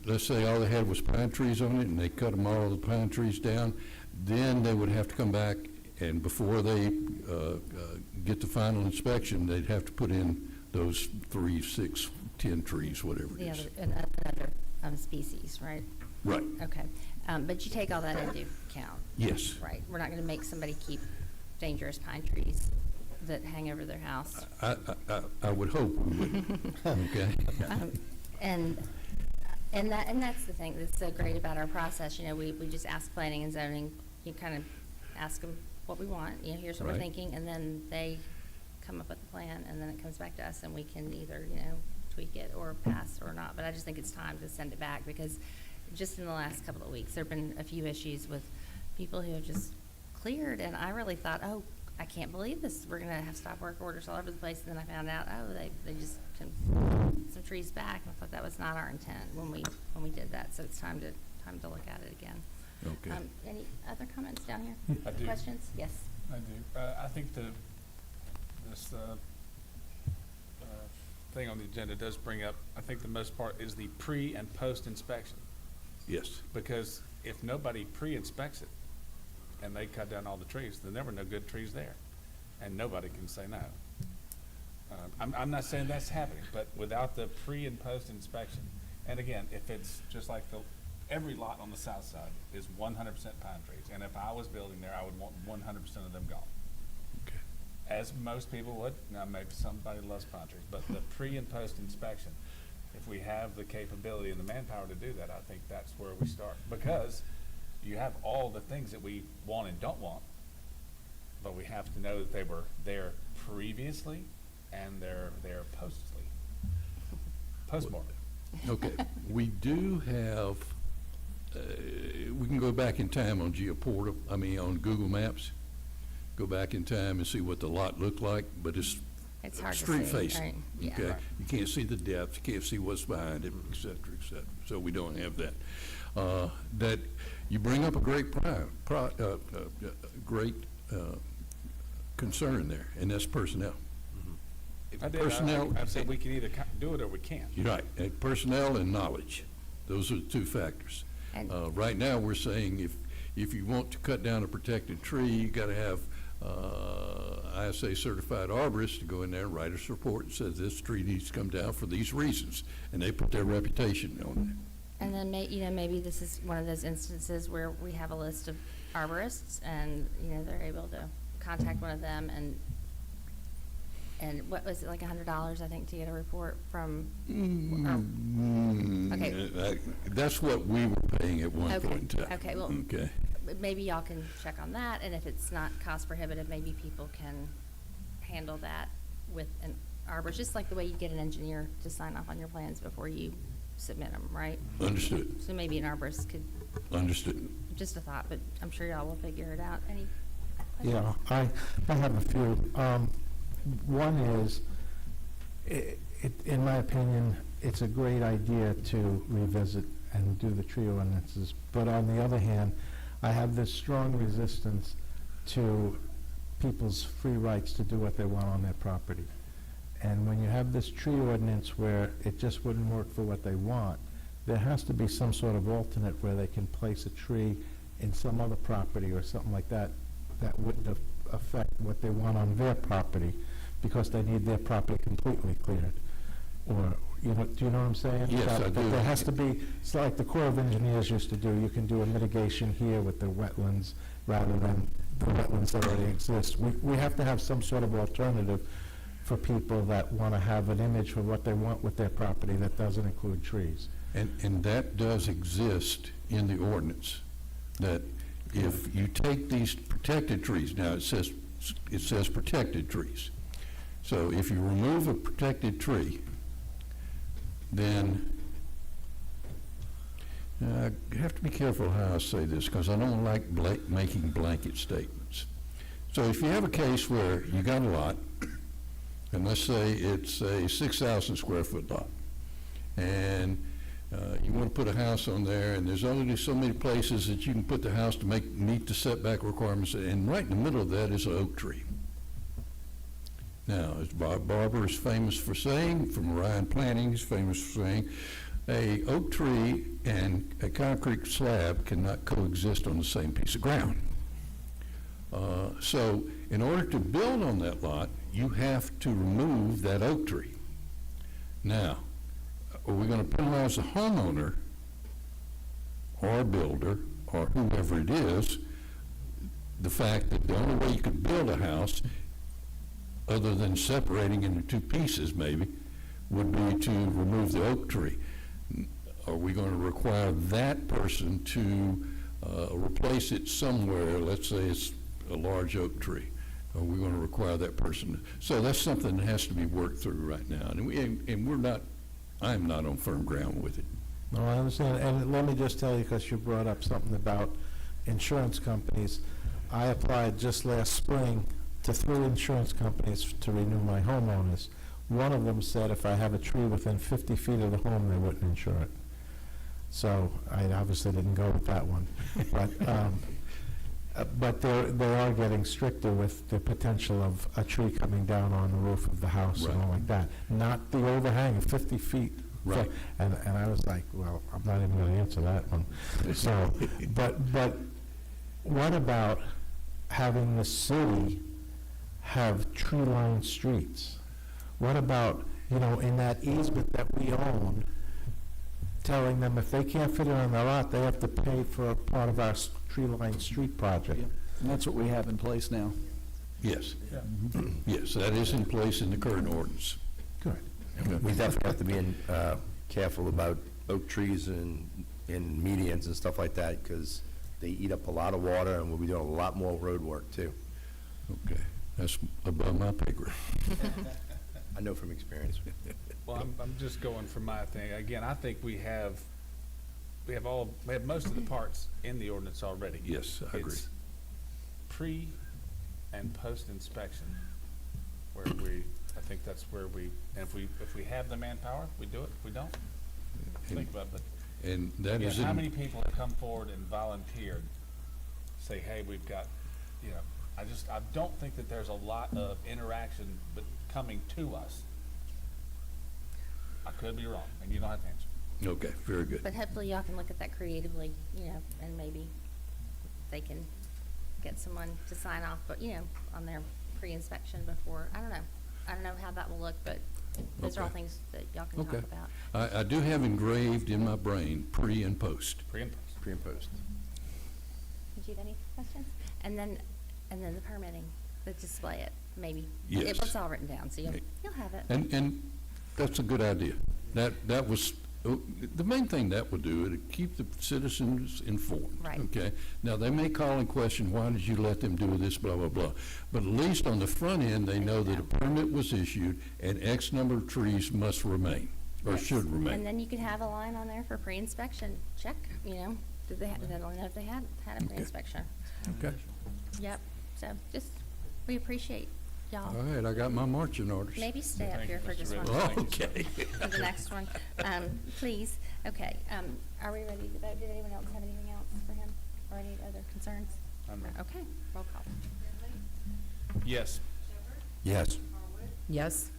let's say all they had was pine trees on it and they cut them all the pine trees down, then they would have to come back, and before they get the final inspection, they'd have to put in those 3, 6, 10 trees, whatever it is. Another species, right? Right. Okay. But you take all that into account? Yes. Right. We're not going to make somebody keep dangerous pine trees that hang over their house. I would hope we wouldn't. Okay. And that's the thing that's so great about our process. We just ask planning and zoning. You kind of ask them what we want. Here's what we're Right. thinking, and then they come up with a plan, and then it comes back to us, and we can either tweak it or pass or not. But I just think it's time to send it back, because just in the last couple of weeks, there have been a few issues with people who have just cleared, and I really thought, oh, I can't believe this. We're going to have stop work orders all over the place. And then I found out, they just can some trees back. And I thought that was not our intent when we did that. So it's time to look at it again. Okay. Any other comments down here? I do. Questions? Yes. I do. I think this thing on the agenda does bring up, I think the most part is the pre and post inspection. Yes. Because if nobody pre-inspects it and they cut down all the trees, then there were no good trees there, and nobody can say no. I'm not saying that's happening, but without the pre and post inspection, and again, if it's just like every lot on the south side is 100% pine trees, and if I was building there, I would want 100% of them gone. Okay. As most people would. Now, maybe somebody loves pine trees, but the pre and post inspection, if we have the capability and the manpower to do that, I think that's where we start. Because you have all the things that we want and don't want, but we have to know that they were there previously and they're there postmortem. Okay. We do have, we can go back in time on on Google Maps, go back in time and see what the lot looked like, but it's hard to street see, facing. right? Yeah. Okay. You can't see the depth, you can't see what's behind it, et cetera, et cetera. So we don't have that. That you bring up a great concern there, and that's personnel. I did. Personnel. I said we can either do it or we can't. You're right. And personnel and knowledge, those are the 2 factors. And- Right now, we're saying if you want to cut down a protected tree, you got to have ISA certified arborists to go in there and write us a report and says this tree needs to come down for these reasons, and they put their reputation on it. And then maybe this is one of those instances where we have a list of arborists, and they're able to contact one of them, and what was it, like $100, I think, to get a report from? Okay. That's what we were paying at one Okay. point in time. Okay. Well, Okay. maybe y'all can check on that, and if it's not cost prohibitive, maybe people can handle that with an arborist, just like the way you get an engineer to sign off on your plans before you submit them, right? Understood. So maybe an arborist could Understood. Just a thought, but I'm sure y'all will figure it out. Any Yeah, questions? I have a few. One is, in my opinion, it's a great idea to revisit and do the tree ordinances. But on the other hand, I have this strong resistance to people's free rights to do what they want on their property. And when you have this tree ordinance where it just wouldn't work for what they want, there has to be some sort of alternate where they can place a tree in some other property or something like that, that wouldn't affect what they want on their property, because they need their property completely cleared. Or, you know, do you know what I'm saying? Yes, I That do. there has to be, it's like the Corps of Engineers used to do, you can do a mitigation here with the wetlands rather than the wetlands that already exist. We have to have some sort of alternative for people that want to have an image for what they want with their property that doesn't include trees. And that does exist in the ordinance, that if you take these protected trees, now it says protected trees. So if you remove a protected tree, then, I have to be careful how I say this, because I don't like making blanket statements. So if you have a case where you got a lot, and let's say it's a 6,000 square foot lot, and you want to put a house on there, and there's only so many places that you can put the house to meet the setback requirements, and right in the middle of that is an oak tree. Now, as Bob Barber is famous for saying, from Ryan Planning, he's famous for saying, a oak tree and a concrete slab cannot coexist on the same piece of ground. So in order to build on that lot, you have to remove that oak tree. Now, are we going to penalize the homeowner or a builder or whoever it is, the fact that the only way you could build a house, other than separating into two pieces maybe, would be to remove the oak tree? Are we going to require that person to replace it somewhere? Let's say it's a large oak tree. Are we going to require that person? So that's something that has to be worked through right now. And we're not, I'm not on firm ground with it. No, I understand, and let me just tell you, because you brought up something about insurance companies. I applied just last spring to 3 insurance companies to renew my homeowners. One of them said if I have a tree within 50 feet of the home, they wouldn't insure it. So I obviously didn't go with that one. But they are getting stricter with the potential of a tree coming down on the roof of the house and all like that. Not the overhang of 50 feet. Right. And I was like, well, I'm not even going to answer that one. So, but what about having the city have tree-lined streets? What about, you know, in that easement that we own, telling them if they can't fit it on their lot, they have to pay for a part of our tree-lined street project? And that's what we have in place now. Yes. Yes, that is in place in the current ordinance. Good. We definitely have to be careful about oak trees and medians and stuff like that, because they eat up a lot of water, and we'll be doing a lot more road work too. Okay, that's above my pay grade. I know from experience. Well, I'm just going for my thing. Again, I think we have most of the parts in the ordinance already. Yes, I agree. It's pre and post inspection where I think that's where and if we have the manpower, we do it. If we don't, think about it. And that Again, is how in, many people have come forward and volunteered, say, hey, we've got, you know, I don't think that there's a lot of interaction but coming to us. I could be wrong, and you don't have to answer. okay, very good. But hopefully y'all can look at that creatively, you know, and maybe they can get someone to sign off, but, you know, on their pre-inspection before, I don't know how that will look, but those are all Okay. things that y'all can talk Okay. about. I do have engraved in my brain pre and post. Pre and post. Pre and post. Did you have any questions? And then the permitting, the display it, maybe. Yes. It's all written down, so you'll have it. And that's a good idea. That was, the main thing that would do, it'd keep the citizens informed. Right. Okay? Now, they may call and question, why did you let them do this, blah, blah, blah. But at least on the front end, they know that a permit was issued and X number of trees must remain, or Yes. should And remain. then you could have a line on there for pre-inspection, check, you know, Did they, they don't know if they had a pre-inspection. Okay. Yep, so just, we appreciate y'all. All right, I got my marching orders. Maybe stay up Thank here you, for Mr. just one Riddle. second. Okay. For the next one, please. Okay, are we ready to vote? Did anyone else have anything else for him or any other concerns? I'm ready. Okay, roll call. Yes. Yes. Yes.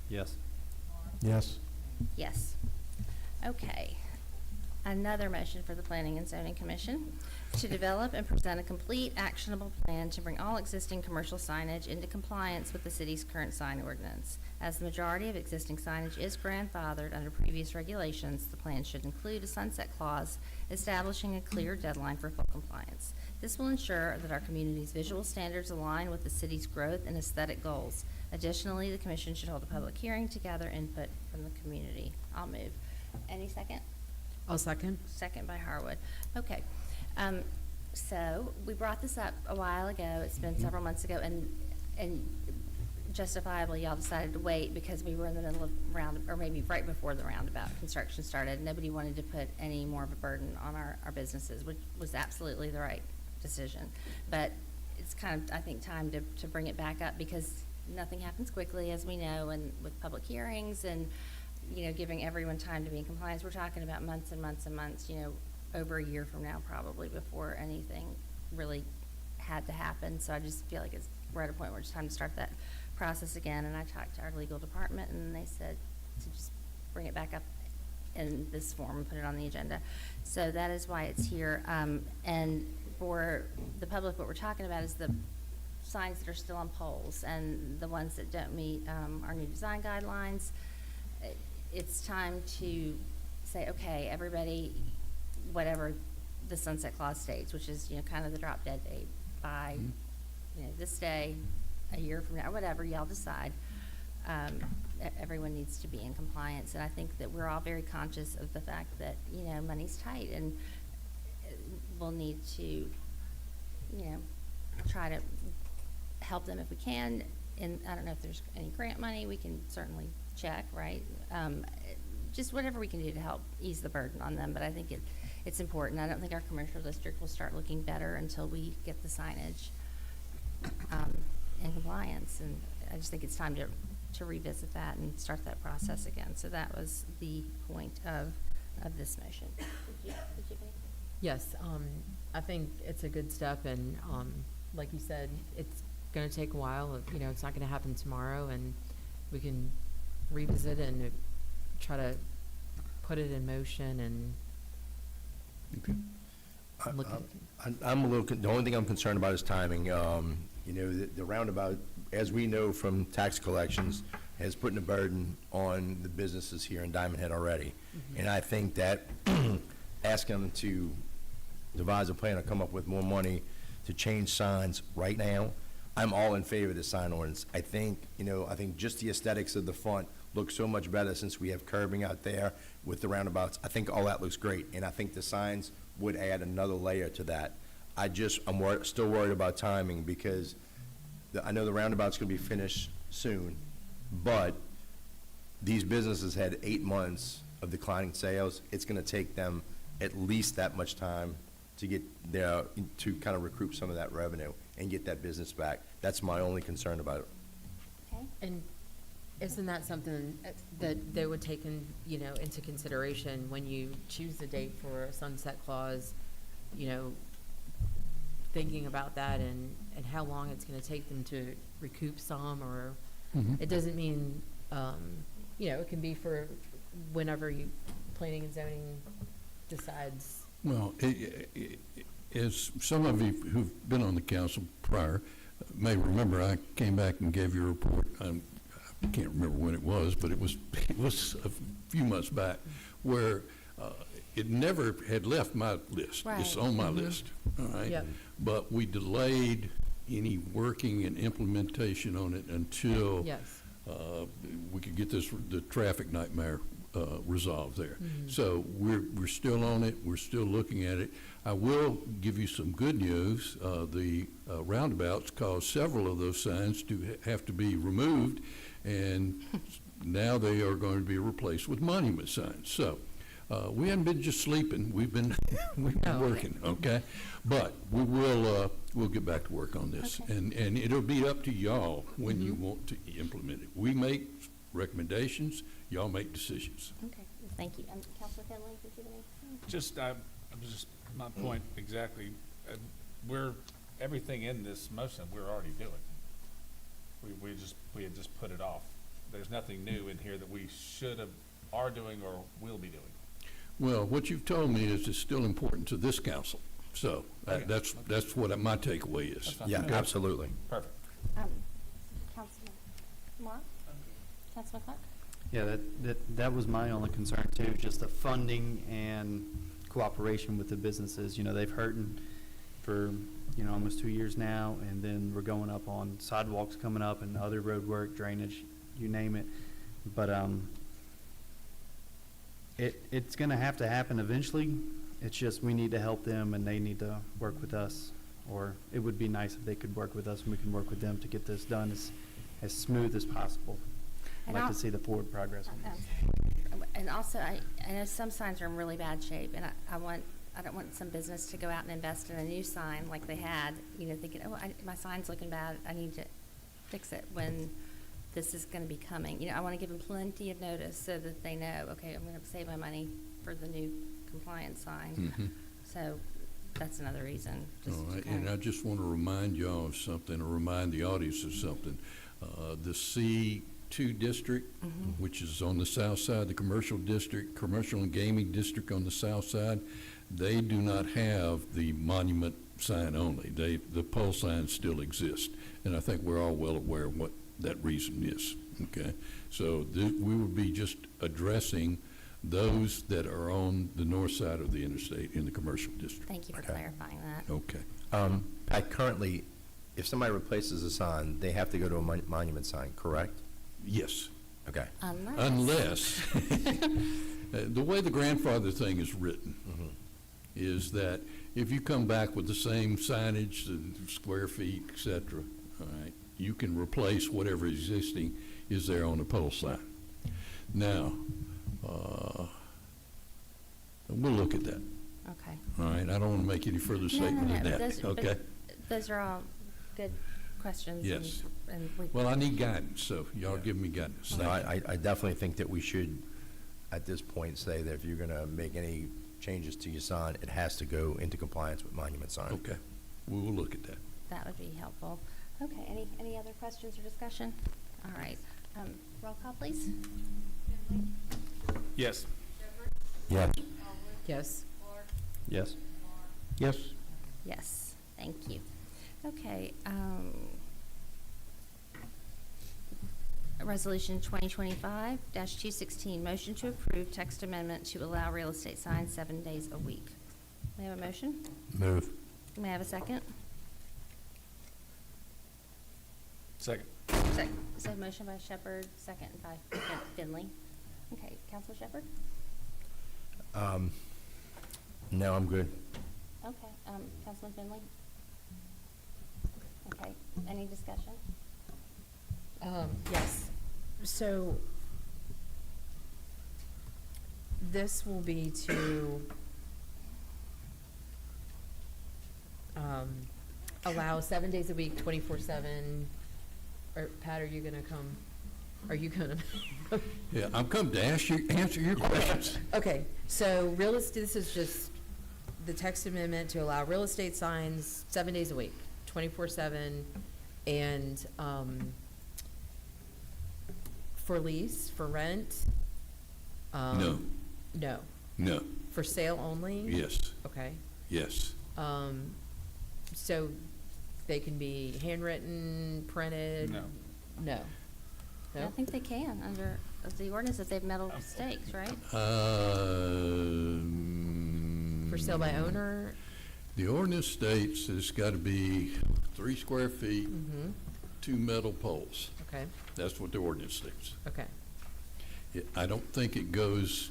Yes. Yes. Yes. Okay. Another motion for the Planning and Zoning Commission to develop and present a complete actionable plan to bring all existing commercial signage into compliance with the city's current sign ordinance. As the majority of existing signage is grandfathered under previous regulations, the plan should include a sunset clause establishing a clear deadline for full compliance. This will ensure that our community's visual standards align with the city's growth and aesthetic goals. Additionally, the commission should hold a public hearing to gather input from the community. I'll move. Any second? I'll second. Second by Harwood. Okay. So we brought this up a while ago. It's been several months ago, and justifiably, y'all decided to wait because we were in the middle of or maybe right before the roundabout construction started. Nobody wanted to put any more of a burden on our businesses, which was absolutely the right decision. But it's kind of, I think, time to bring it back up because nothing happens quickly, as we know, and with public hearings and, you know, giving everyone time to be in compliance. We're talking about months and months and months, you know, over a year from now probably before anything really had to happen. So I just feel like we're at a point where it's time to start that process again. And I talked to our legal department and they said to just bring it back up in this form and put it on the agenda. So that is why it's here. And for the public, what we're talking about is the signs that are still on poles and the ones that don't meet our new design guidelines. It's time to say, okay, everybody, whatever the sunset clause states, which is, you know, kind of the drop dead date by, you know, this day, a year from now, whatever y'all decide, everyone needs to be in compliance. And I think that we're all very conscious of the fact that, you know, money's tight and we'll need to, you know, try to help them if we can. And I don't know if there's any grant money, we can certainly check, right? Just whatever we can do to help ease the burden on them, but I think it's important. I don't think our commercial district will start looking better until we get the signage in compliance, and I just think it's time to revisit that and start that process again. So that was the point of this motion. Did you have anything? Yes, I think it's a good step, and like you said, it's going to take a while. You know, it's not going to happen tomorrow, and we can revisit it and try to put it in motion and look at it. I'm a little, the only thing I'm concerned about is timing. You know, the roundabout, as we know from tax collections, has put a burden on the businesses here in Diamond Head already. And I think that asking them to devise a plan or come up with more money to change signs right now, I'm all in favor of the sign ordinance. I think, you know, I think just the aesthetics of the front looks so much better since we have curbing out there with the roundabouts. I think all that looks great, and I think the signs would add another layer to that. I'm still worried about timing because I know the roundabout's gonna be finished soon, but these businesses had 8 months of declining sales. It's gonna take them at least that much time to get there, to kind of recoup some of that revenue and get that business back. That's my only concern about it. Okay. And isn't that something that they would take into consideration when you choose the date for a sunset clause, you know, thinking about that and how long it's going to take them to recoup some, or it doesn't mean, you know, it can be for whenever planning and zoning decides. Well, as some of you who've been on the council prior may remember, I came back and gave you a report. I can't remember when it was, but it was a few months back, where it never had left my list. Right. It's on my list, all right? Yep. But we delayed any working and implementation on it until Yes. we could get the traffic nightmare resolved there. So we're still on it. We're still looking at it. I will give you some good news. The roundabouts caused several of those signs to have to be removed, and now they are going to be replaced with monument signs. So We haven't been just sleeping, we've been, we've been No. working, okay? But we will, we'll get back to work on this. Okay. And it'll be up to y'all when you want to implement it. We make recommendations, y'all make decisions. Okay, thank you. Counselor Finley, did you have anything? Just, just my point exactly, we're, everything in this motion, we're already doing. We had just put it off. There's nothing new in here that we should have, are doing, or will be doing. Well, what you've told me is it's still important to this council. So Okay. that's what my takeaway is. That's fine. Yeah, Okay. absolutely. Perfect. Councilman Moore? Councilman Clark? Yeah, that was my only concern too, just the funding and cooperation with the businesses. You know, they've hurting for, you know, almost 2 years now, and then we're going up on sidewalks coming up and other road work, drainage, you name it. But, it's gonna have to happen eventually. It's just we need to help them and they need to work with us. Or it would be nice if they could work with us and we can work with them to get this done as smooth as possible. I'd And like I'll- to see the forward progress on this. And also, I know some signs are in really bad shape, and I don't want some business to go out and invest in a new sign like they had, you know, thinking, oh, my sign's looking bad, I need to fix it, when this is gonna be coming. You know, I wanna give them plenty of notice so that they know, okay, I'm gonna save my money for the new compliance sign. Mhm. So that's another reason. just All to right, kind and of- I just want to remind y'all of something, or remind the audience of something. The C2 district, which is on the south side, the commercial district, commercial and gaming district on the south side, they do not have the monument sign only. The pole signs still exist, and I think we're all well aware of what that reason is, okay? So we would be just addressing those that are on the north side of the interstate in the commercial district. Thank you for Okay. clarifying that. Okay. Pat, currently, if somebody replaces a sign, they have to go to a monument sign, correct? Yes. Okay. Unless, the way the grandfather thing is written is that if you come back with the same signage, the square feet, et cetera, all right, you can replace whatever existing is there on the pole sign. Now, we'll look at that, Okay. all right? I don't want to make any further No, statement no, than no, that, those- but okay? Those are all good questions. Yes. And we. Well, I need guidance, so y'all give me guidance. No, Thank you. I definitely think that we should, at this point, say that if you're gonna make any changes to your sign, it has to go into compliance with monument sign. Okay, we will look at that. That would be helpful. Okay, any other questions or discussion? All right, roll call, please. Yes. Yes. Yes. Yes. Yes. Yes, thank you. Okay, Resolution 2025-216, motion to approve text amendment to allow real estate signs 7 days a week. May I have a motion? Move. May I have a second? Second. So motion by Shepherd, second by Finley. Okay, Counselor Shepherd? No, I'm good. Okay, Councilman Finley? Okay, any discussion? Yes. So this will be to allow 7 days a week, 24/7. Or Pat, are you gonna come? Are you gonna? Yeah, I'm come to answer your questions. Okay, so this is just the text amendment to allow real estate signs 7 days a week, 24/7, and, for lease, for rent? No. No. No, For sale only? yes, Okay. yes. So they can be handwritten, printed? No. No. I No? think they can, under the ordinance, if they've metal stakes, right? For sale by owner? The ordinance states that it's got to be 3 square feet, Mm-hmm, 2 metal poles. okay, That's what the ordinance states. okay. I don't think it goes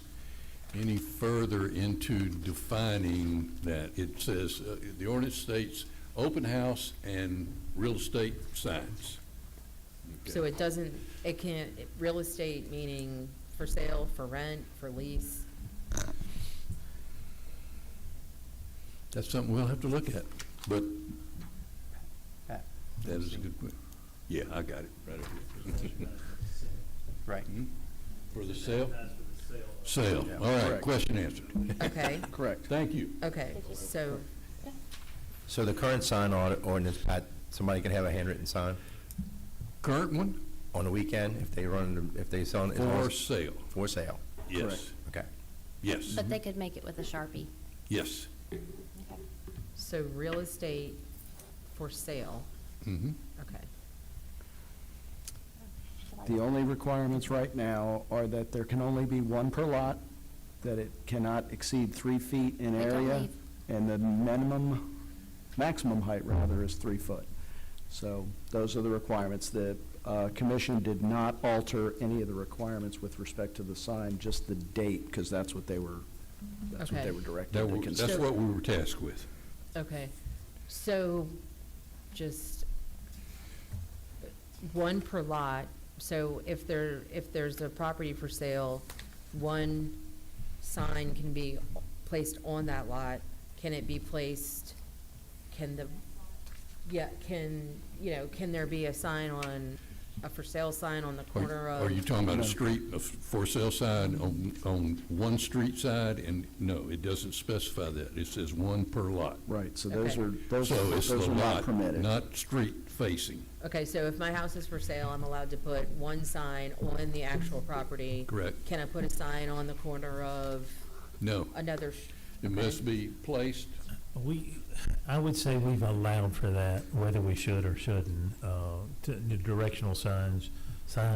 any further into defining that. It says, the ordinance states open house and real estate signs. Okay. So it doesn't, real estate meaning for sale, for rent, for lease? That's something we'll have to look at, but Pat? that is a good point. Yeah, I got it right over here. Right. For the sale? Sale, all right, Correct. question answered. Okay, Correct. Thank you. okay, so, So the current sign ordinance, Pat, somebody can have a handwritten sign Current one, on the weekend if they run, if they sell. for sale, For sale. yes, Okay. yes, But they could make it with a Sharpie. yes. so real estate for sale, Mhm. okay. The only requirements right now are that there can only be one per lot, that it cannot exceed 3 feet in They don't area, leave. and the maximum height rather is 3 foot. So those are the requirements. The commission did not alter any of the requirements with respect to the sign, just the date, because that's what they were Okay. directed That to was- consider. That's what we were tasked with. Okay, so just one per lot, so if there's a property for sale, one sign can be placed on that lot, can it be placed, can there be a sign a for sale sign on the corner of? Are you talking about a street, a for sale sign on one street side? And no, it doesn't specify that. It says one per lot. Right, so those Okay. are, those So it's the are not lot, permitted. not street facing. Okay, so if my house is for sale, I'm allowed to put one sign on the actual property. Correct. Can I put a sign on the corner of No, another? it must be placed. I would say we've allowed for that, whether we should or shouldn't. The directional signs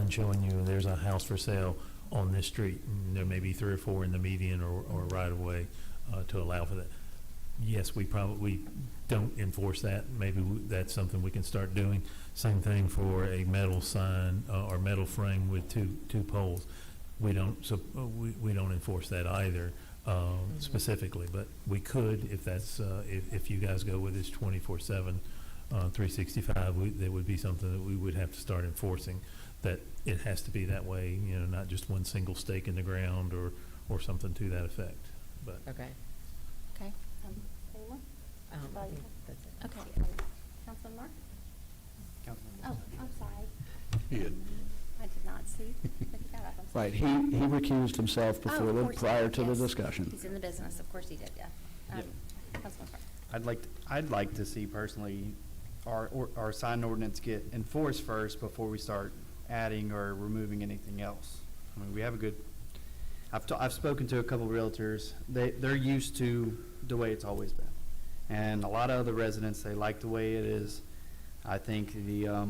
showing you there's a house for sale on this street. And there may be 3 or 4 in the median or right of way to allow for that. Yes, we probably don't enforce that. Maybe that's something we can start doing. Same thing for a metal sign or metal frame with two poles. We don't enforce that either. Specifically, but we could, if that's, if you guys go with this 24/7, 365, that would be something that we would have to start enforcing, that it has to be that way, not just one single stake in the ground or something to that effect, but. Okay. Okay, any more? I think that's it. Okay, Councilman Mark? Oh, I'm sorry. Yeah. I did not see. I got up. I'm sorry. Right, he recused himself Oh, before of the, course he prior did, to the yes. discussion. He's in the business, of course he did, yeah. Councilman Park. I'd like to see personally our sign ordinance get enforced first before we start adding or removing anything else. I mean, we have a good, I've spoken to a couple realtors, they're used to the way it's always been. And a lot of other residents, they like the way it is. I think the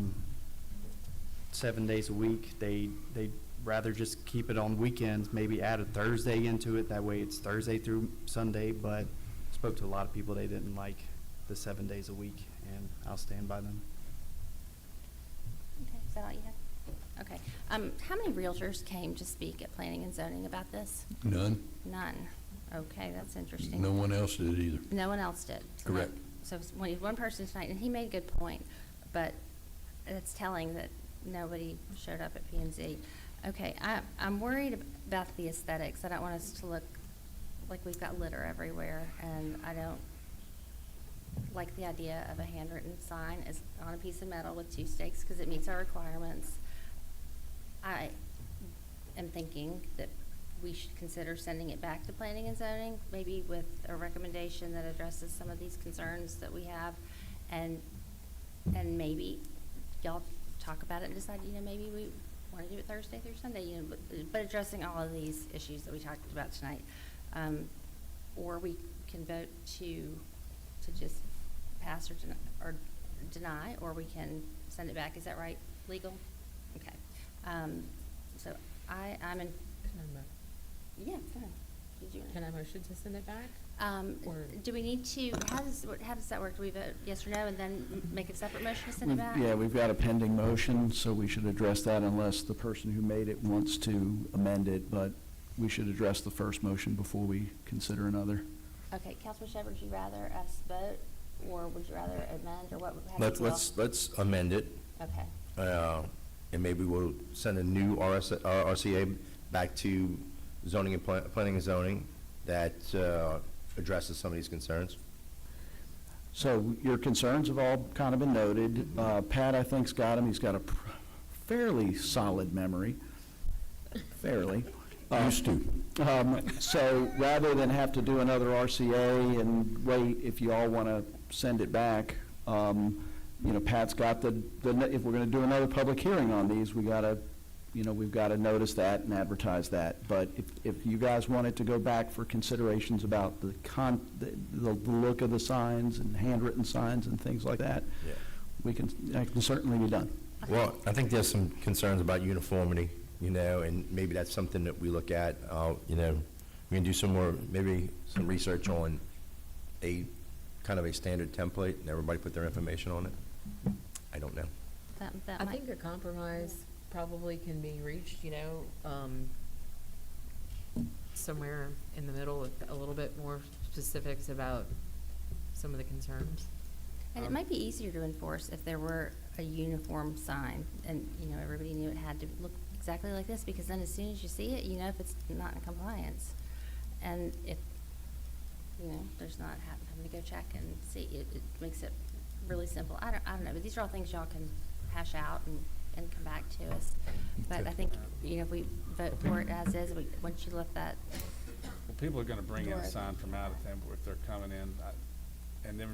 7 days a week, they'd rather just keep it on weekends, maybe add a Thursday into it, that way it's Thursday through Sunday, but spoke to a lot of people, they didn't like the 7 days a week, and I'll stand by them. Okay, is that all you have? Okay. How many realtors came to speak at Planning and Zoning about this? None? None. Okay, that's interesting. No one else did either. No one else did. So Correct. So one person tonight, and he made a good point, but it's telling that nobody showed up at P and Z. Okay, I'm worried about the aesthetics. I don't want us to look like we've got litter everywhere, and I don't like the idea of a handwritten sign as on a piece of metal with 2 stakes, because it meets our requirements. I am thinking that we should consider sending it back to Planning and Zoning, maybe with a recommendation that addresses some of these concerns that we have, and maybe y'all talk about it and decide, maybe we want to do it Thursday through Sunday, but addressing all of these issues that we talked about tonight. Or we can vote to just pass or deny, or we can send it back. Is that right, legal? Okay. So I'm in, yeah, go ahead. Did you? Can I motion to send it back? Or- Do we need to, how does that work? Do we vote yes or no and then make a separate motion to send it back? Yeah, we've got a pending motion, so we should address that unless the person who made it wants to amend it, but we should address the first motion before we consider another. Okay, Councilman Shepherd, would you rather us vote, or would you rather amend, or what? how do you feel? Let's amend it, Okay, and maybe we'll send a new RCA back to zoning and planning and zoning that addresses some of these concerns. So your concerns have all kind of been noted. Pat, I think's got him. He's got a fairly solid memory, fairly. Used to. So rather than have to do another RCA and wait, if you all want to send it back, Pat's got if we're going to do another public hearing on these, we've got to notice that and advertise that. But if you guys wanted to go back for considerations about the look of the signs and handwritten signs and things like that, Yeah. that can certainly be done. Well, I think there's some concerns about uniformity, and maybe that's something that we look at. We can do maybe some research on a kind of a standard template and everybody put their information on it. I don't know. That I might, think a compromise probably can be reached, somewhere in the middle with a little bit more specifics about some of the concerns. and it might be easier to enforce if there were a uniform sign and, everybody knew it had to look exactly like this, because then as soon as you see it, you know if it's not in compliance. And if, there's not having to go check and see, it makes it really simple. I don't know, but these are all things y'all can hash out and come back to us. But I think, if we vote for it as is, once you lift that, Well, people are gonna bring in a sign from out of town if they're coming in, and then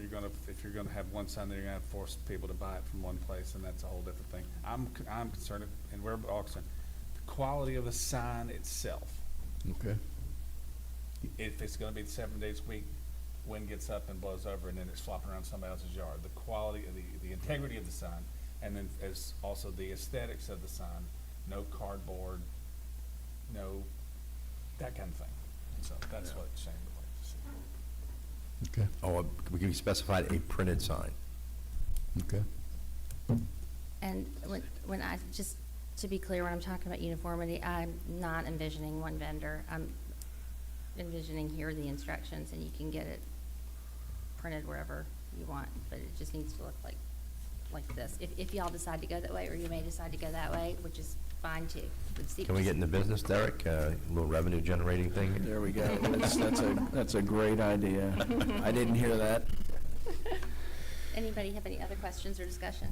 if you're gonna have one sign, then you're gonna have to force people to buy it from one place, and that's a whole different thing. I'm concerned, and we're all concerned, the quality of the sign itself. Okay. If it's gonna be 7 days a week, wind gets up and blows over, and then it's flopping around somebody else's yard. The quality of the integrity of the sign, and then as also the aesthetics of the sign, no cardboard, no, that kind of thing. So that's what Shane would like to see. Okay. Or we can specify a printed sign. Okay. and when I, just to be clear, when I'm talking about uniformity, I'm not envisioning one vendor. I'm envisioning here are the instructions, and you can get it printed wherever you want, but it just needs to look like this. If y'all decide to go that way, or you may decide to go that way, which is fine too. Can we get in the business, Derek? A little revenue generating thing? There we go. That's a great idea. I didn't hear that. Anybody have any other questions or discussion?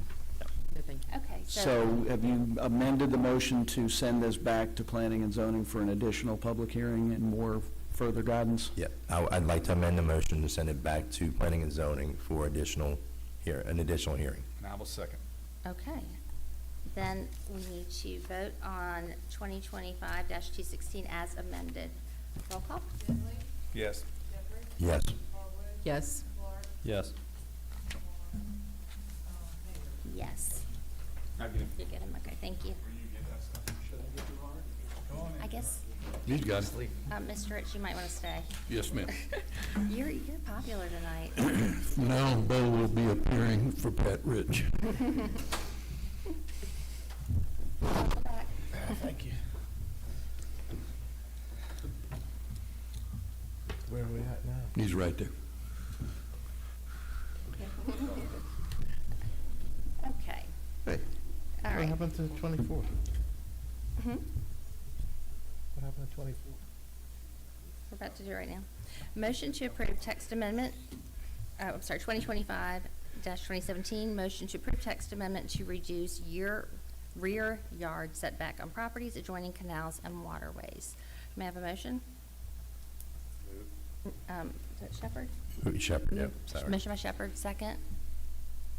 No, thank you. Okay, So have you amended the motion to send this back to planning and zoning for an additional public hearing and more further guidance? Yeah, I'd like to amend the motion to send it back to planning and zoning for an additional hearing. And I will second. Okay. Then we need to vote on 2025-216 as amended. Roll call? Yes. Yes. Yes. Yes. Yes. I get it. You get him, okay, thank you. I guess, He's got it. Mr. Rich, you might want to stay. Yes, ma'am. You're popular tonight. Now Bo will be appearing for Pat Rich. Welcome back. Thank you. Where are we at now? He's right there. Okay, Hey, all what right. happened to 24? Mhm. What happened to 24? We're about to do it right now. Motion to approve text amendment, 2025-2017, motion to approve text amendment to reduce rear yard setback on properties adjoining canals and waterways. May I have a motion? Is that Shepherd? Shepherd, yeah, sorry. Motion by Shepherd, second.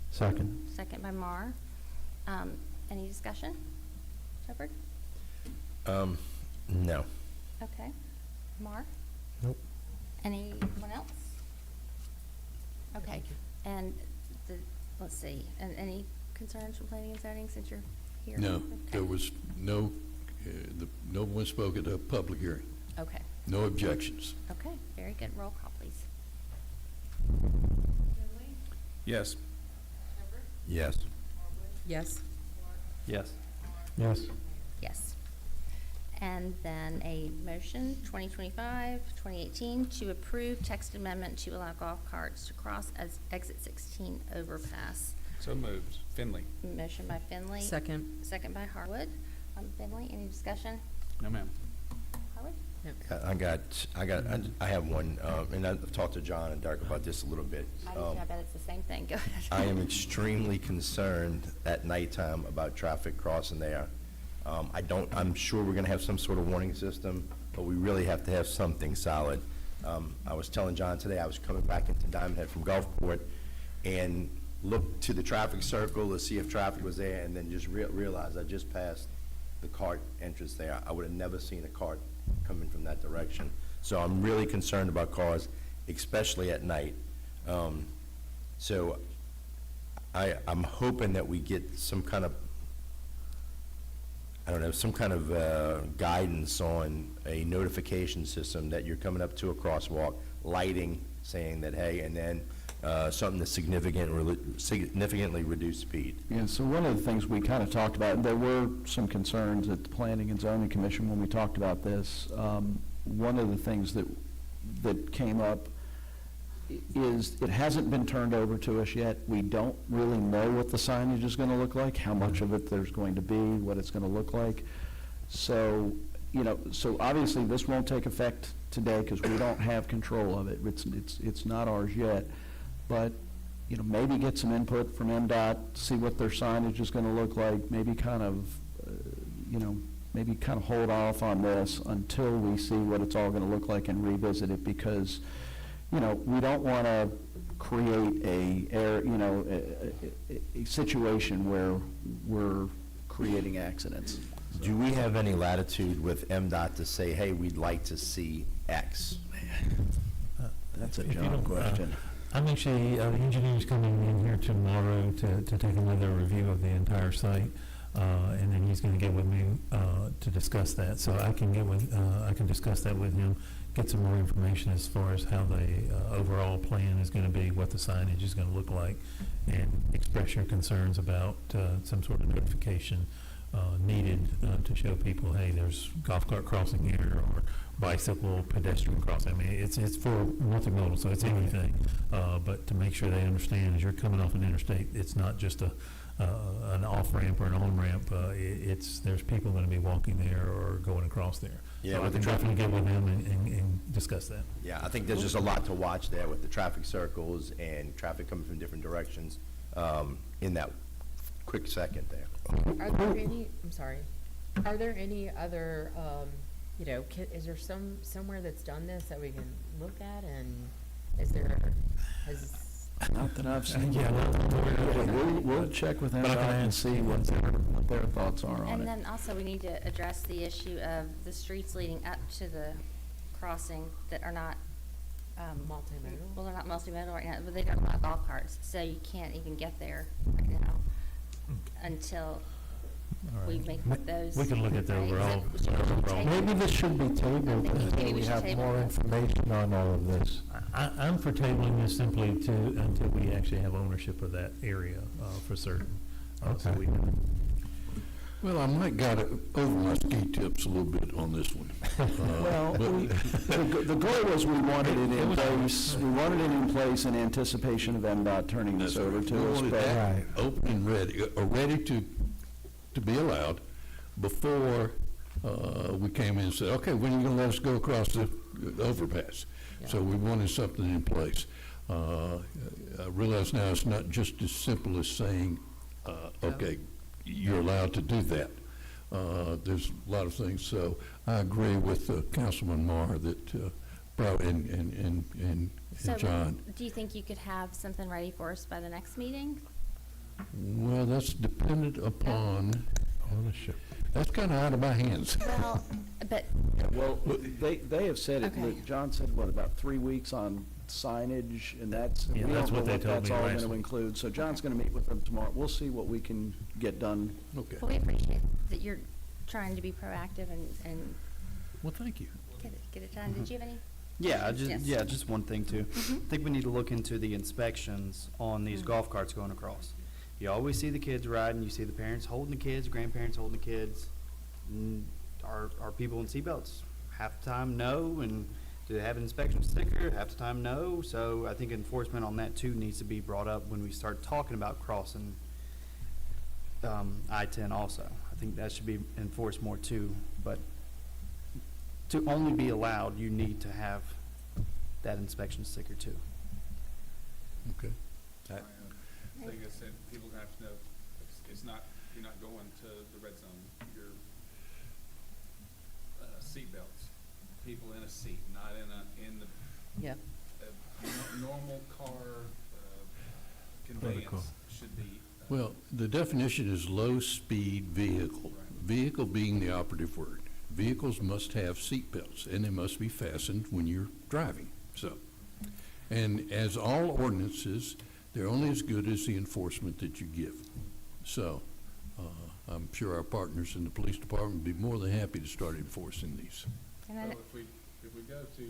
Second. Second by Marr. Any discussion? Shepherd? No. Okay. Marr? Nope. Anyone else? Okay, and let's see, and any concerns from planning and zoning since you're here? No, Okay. there was no one spoke at a public hearing. Okay, No objections. okay, very good. Roll call, please. Yes. Yes. Yes. Yes. Yes. Yes. And then a motion, 2025-2018, to approve text amendment to allow golf carts to cross as exit 16 overpass. So moved. Finley. Motion by Finley. Second. Second by Harwood. Finley, any discussion? No, ma'am. Harwood? Yep. I have one, and I've talked to John and Derek about this a little bit. I do too. I bet it's the same thing. Go ahead. I am extremely concerned at nighttime about traffic crossing there. I'm sure we're gonna have some sort of warning system, but we really have to have something solid. I was telling John today, I was coming back into Diamond Head from Gulfport and looked to the traffic circle to see if traffic was there, and then just realized I just passed the cart entrance there. I would have never seen a cart coming from that direction. So I'm really concerned about cars, especially at night. So I'm hoping that we get some kind of, I don't know, some kind of guidance on a notification system that you're coming up to a crosswalk, lighting saying that, hey, and then something to significantly reduce speed. Yeah, so one of the things we kind of talked about, and there were some concerns at the Planning and Zoning Commission when we talked about this. One of the things that came up is it hasn't been turned over to us yet. We don't really know what the signage is going to look like, how much of it there's going to be, what it's going to look like. So, so obviously this won't take effect today because we don't have control of it. It's not ours yet. But, maybe get some input from MDOT, see what their signage is going to look like, maybe kind of, maybe kind of hold off on this until we see what it's all going to look like and revisit it, because, we don't want to create a situation where we're creating accidents. Do we have any latitude with MDOT to say, hey, we'd like to see X? That's a If you John don't, question. I'm actually, the engineer's coming in here tomorrow to take another review of the entire site, and then he's gonna get with me, to discuss that. So I can I can discuss that with him, get some more information as far as how the, overall plan is gonna be, what the signage is gonna look like, and express your concerns about, some sort of notification, needed, to show people, hey, there's golf cart crossing here, or bicycle, pedestrian crossing. I mean, it's for multimodal, so it's anything. But to make sure they understand, as you're coming off an interstate, it's not just an off-ramp or an on-ramp. There's people gonna be walking there or going across there. Yeah, So I with the can traffic- definitely get with them and discuss that. Yeah, I think there's just a lot to watch there with the traffic circles and traffic coming from different directions in that quick second there. Are there any, I'm sorry, are there any other, is there somewhere that's done this that we can look at, and has, Not that I've seen. Yeah, We'll check with But I MDOT can and ask. see what their thoughts are on And it. then also, we need to address the issue of the streets leading up to the crossing that are not, multimodal? well, they're not multimodal right now, but they don't allow golf carts, so you can't even get there right now until All we right. make those. We can look at the right? overall. So should we overall. take- Maybe this should be tabled I'm thinking until maybe we we should have table more it. information on all of this. I'm for tabling this simply until we actually have ownership of that area, for certain. So Okay. we can- Well, I might got it over my ski tips a little bit on this one. Well, the goal was we wanted it in place in anticipation of MDOT turning this over We to us. wanted but- that Right. open and ready, ready to be allowed before we came in and said, okay, when are you going to let us go across the overpass? So we wanted something in place. I realize now it's not just as simple as saying, okay, you're allowed to do that. There's a lot of things, so I agree with Councilman Marr that, probably, and So, John. do you think you could have something ready for us by the next meeting? Well, that's dependent upon, Ownership. that's kind of out of my hands. Well, but, Well, they have said, Okay. John said, what, about 3 weeks on signage, and that's, we Yeah, don't know that's what what they told that's me all last going to week. include. So John's going to meet with them tomorrow. We'll see what we can get done. Okay. we appreciate that you're trying to be proactive and Well, thank you. get it done. Did you have any? Yeah, Yes. just one thing too. Mhm. I think we need to look into the inspections on these golf carts going across. You always see the kids riding, you see the parents holding the kids, grandparents holding the kids. Are people in seatbelts? Half the time, no, and do they have an inspection sticker? Half the time, no. So I think enforcement on that too needs to be brought up when we start talking about crossing I-10 also. I think that should be enforced more too, but to only be allowed, you need to have that inspection sticker too. Okay. So you just said, people have to know, it's not, you're not going to the red zone, you're, seatbelts, people in a seat, not in the, Yeah. normal car, Protocol. conveyance should be. Well, the definition is low-speed vehicle, vehicle being the operative word. Vehicles must have seatbelts, and they must be fastened when you're driving, so. And as all ordinances, they're only as good as the enforcement that you give. So, I'm sure our partners in the police department would be more than happy to start enforcing these. And So I, if we go to,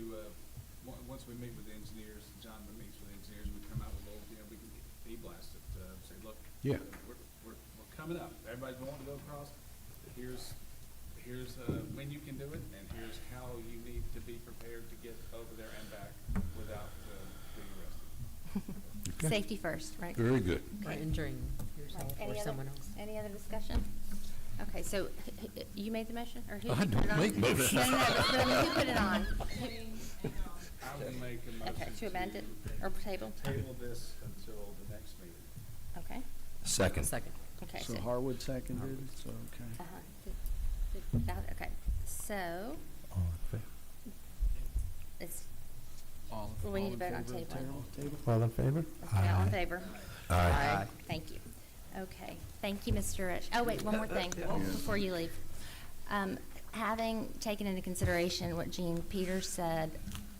once we meet with the engineers, John meets with the engineers, we come out with a little, we can e-blast it, say, look. Yeah. We're coming up, everybody's wanting to go across, here's, when you can do it, and here's how you need to be prepared to get over there and back without, being arrested. Okay. safety first, right? Very good. Or Okay. injuring Right. yourself Any or other- someone else. Any other discussion? Okay, so you made the motion, or who? I put don't it on? make motions. No, but I mean, who put it on? I will make a motion. Okay, to amend it, or table? Table this until the next meeting. Okay, Second. Second. okay. So Harwood seconded, so, okay. Uh-huh. Got it, okay. So, All in favor? it's, All we need to in vote on favor of table. table? All in favor? Okay, all in favor? Aye. Thank you. Okay, thank you, Mr. Rich. Oh, wait, one more thing before you leave. Having taken into consideration what Gene Peters said,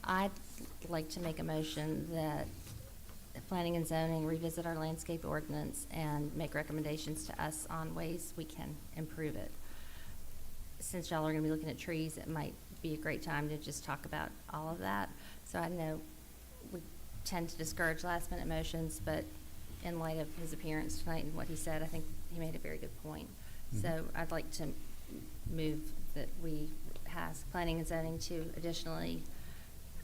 I'd like to make a motion that the Planning and Zoning revisit our landscape ordinance and make recommendations to us on ways we can improve it. Since y'all are gonna be looking at trees, it might be a great time to just talk about all of that. So I know we tend to discourage last-minute motions, but in light of his appearance tonight and what he said, I think he made a very good point. So I'd like to move that we ask Planning and Zoning to additionally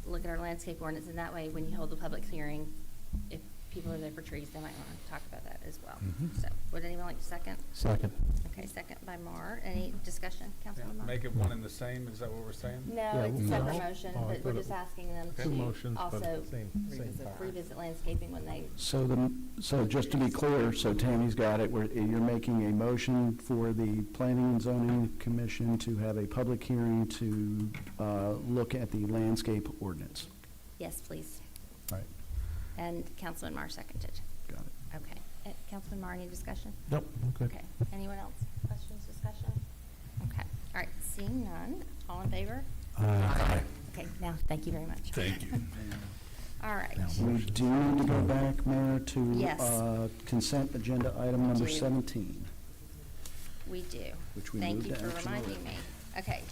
look at our landscape ordinance, and that way, when you hold the public hearing, if people are there for trees, they might want to talk about that as well. So, would anyone like to second? Second. Okay, second by Mar. Any discussion, Councilman Mar? Make it one and the same, is that what we're saying? No, Yeah, it's a no. separate motion, Oh, I but we're thought just it- asking them Two to motions, but also same part. revisit landscaping when they, So just to be clear, so Tammy's got it, you're making a motion for the Planning and Zoning Commission to have a public hearing to look at the landscape ordinance. yes, please. Right. And Councilman Mar seconded. Got it. Okay. Councilman Mar, any discussion? Nope, okay. Okay. Anyone else? Questions, discussion? Okay. All right, seeing none, all in favor? Aye. Okay, now, thank you very much. Thank you. All right. We do need to go back, Mayor, to Yes. consent agenda item number Do. 17. We do. Which we Thank moved you to for action reminding already. me. Okay.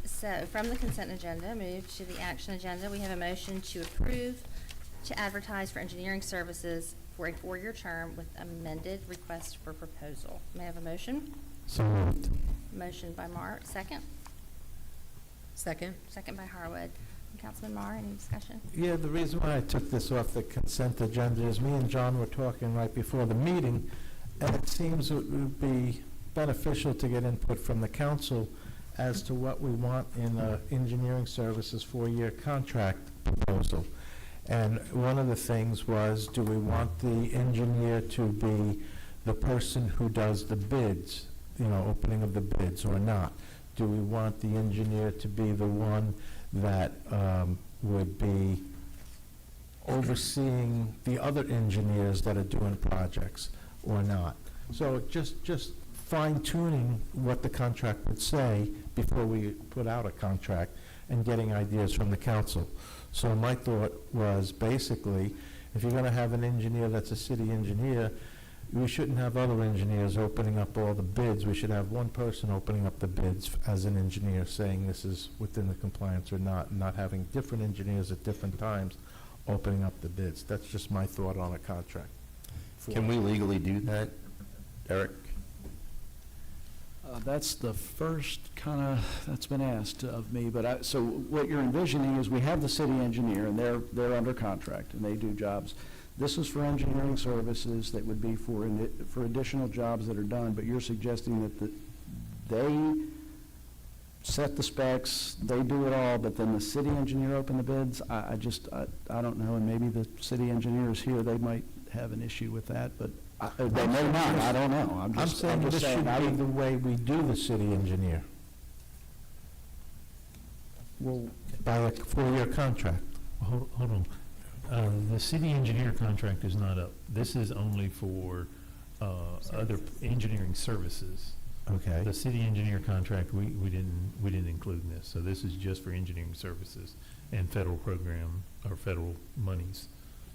So, from the consent agenda, move to the action agenda. We have a motion to approve to advertise for engineering services for a 4-year term with amended request for proposal. May I have a motion? So moved. Motion by Mar, second. Second. Second by Harwood. Councilman Mar, any discussion? Yeah, the reason why I took this off the consent agenda is me and John were talking right before the meeting, and it seems it would be beneficial to get input from the council as to what we want in engineering services 4-year contract proposal. And one of the things was, do we want the engineer to be the person who does the bids, opening of the bids or not? Do we want the engineer to be the one that would be overseeing the other engineers that are doing projects or not? So just fine tuning what the contract would say before we put out a contract and getting ideas from the council. So my thought was basically, if you're gonna have an engineer that's a city engineer, we shouldn't have other engineers opening up all the bids. We should have one person opening up the bids as an engineer, saying this is within the compliance or not having different engineers at different times opening up the bids. That's just my thought on a contract. Can we legally do that, Eric? That's the first that's been asked of me, but so what you're envisioning is we have the city engineer, and they're under contract, and they do jobs. This is for engineering services that would be for additional jobs that are done, but you're suggesting that They set the specs, they do it all, but then the city engineer open the bids. I don't know, and maybe the city engineers here, they might have an issue with that, but they may not, I don't know. I'm saying this should be the way we do the city engineer, Well, by a 4-year contract. Hold on. The city engineer contract is not up. This is only for other engineering services. Okay. The city engineer contract, we didn't include in this. So this is just for engineering services and federal program, or federal monies,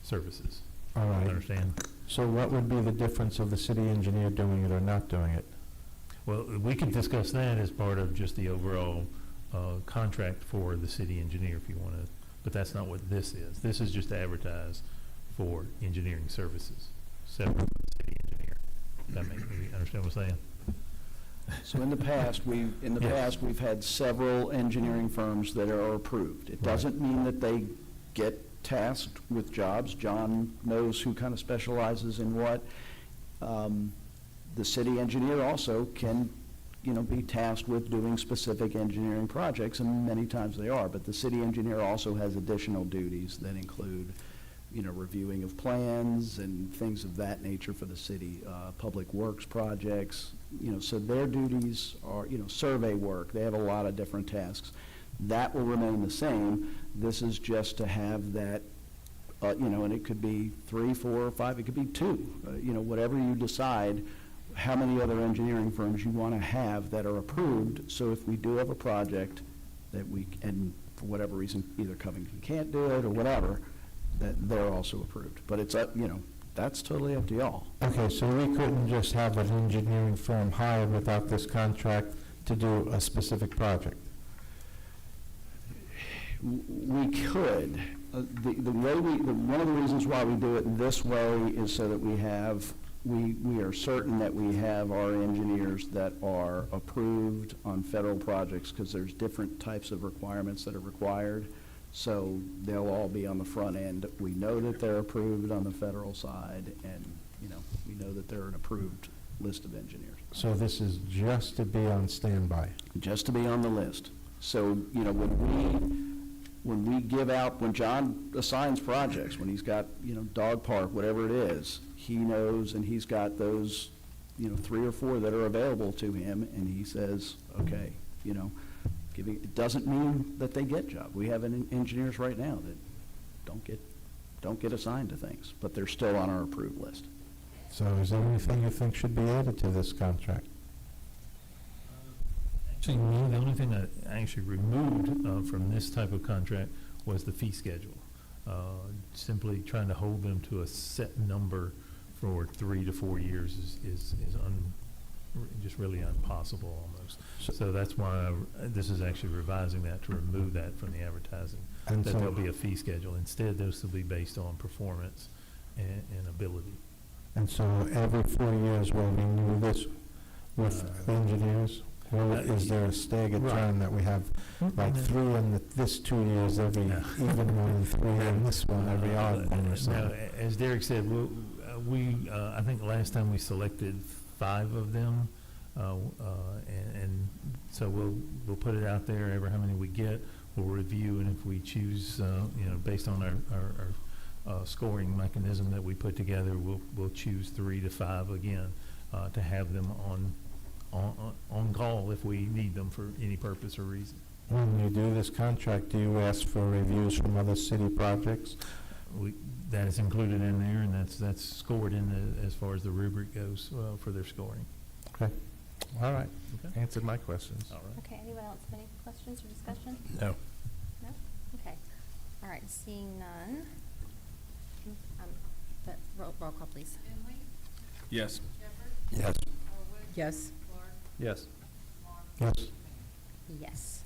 services. All right. Understand? So what would be the difference of the city engineer doing it or not doing it? Well, we could discuss that as part of just the overall contract for the city engineer if you want to, but that's not what this is. This is just to advertise for engineering services, separate from the city engineer. That makes me understand what I'm saying? so in the past, we've had several engineering firms that are approved. It doesn't mean that they get tasked with jobs. John knows who kind of specializes in what. The city engineer also can, be tasked with doing specific engineering projects, and many times they are, but the city engineer also has additional duties that include, reviewing of plans and things of that nature for the city, public works projects, so their duties are, survey work. They have a lot of different tasks. That will remain the same. This is just to have that, and it could be 3, 4, 5, it could be 2, whatever you decide, how many other engineering firms you want to have that are approved, so if we do have a project that and for whatever reason, either Covington can't do it or whatever, that they're also approved. But it's up, that's totally up to y'all. Okay, so we couldn't just have an engineering firm hired without this contract to do a specific project? We could. One of the reasons why we do it this way is so that we are certain that we have our engineers that are approved on federal projects, because there's different types of requirements that are required. So they'll all be on the front end. We know that they're approved on the federal side, and, we know that they're an approved list of engineers. So this is just to be on standby? Just to be on the list. So, when we give out, when John assigns projects, when he's got, dog park, whatever it is, he knows, and he's got those, 3 or 4 that are available to him, and he says, okay, it doesn't mean that they get jobs. We have engineers right now that don't get assigned to things, but they're still on our approved list. So is there anything you think should be added to this contract? Actually, the only thing that I actually removed from this type of contract was the fee schedule. Simply trying to hold them to a set number for 3 to 4 years is just really impossible almost. So that's why this is actually revising that to remove that from the advertising, And that so- there'll be a fee schedule. Instead, those will be based on performance and ability. And so every 4 years we'll renew this with engineers? Or is there a staggered Right. term that we have, like 3 in this 2 years, every No. even one, 3 in this one, every odd one or Now, something? as Derek said, I think last time we selected 5 of them, and so we'll put it out there, ever how many we get, we'll review, and if we choose, based on our scoring mechanism that we put together, we'll choose 3 to 5 again, to have them on call if we need them for any purpose or reason. When you do this contract, do you ask for reviews from other city projects? That is included in there, and that's scored as far as the rubric goes, for their scoring. Okay, all right, Okay. answered my questions. All right. Okay, anyone else have any questions or discussion? No. No? Okay. All right, seeing none. But roll call, please. Yes. Yes. Yes. Yes. Yes. Yes.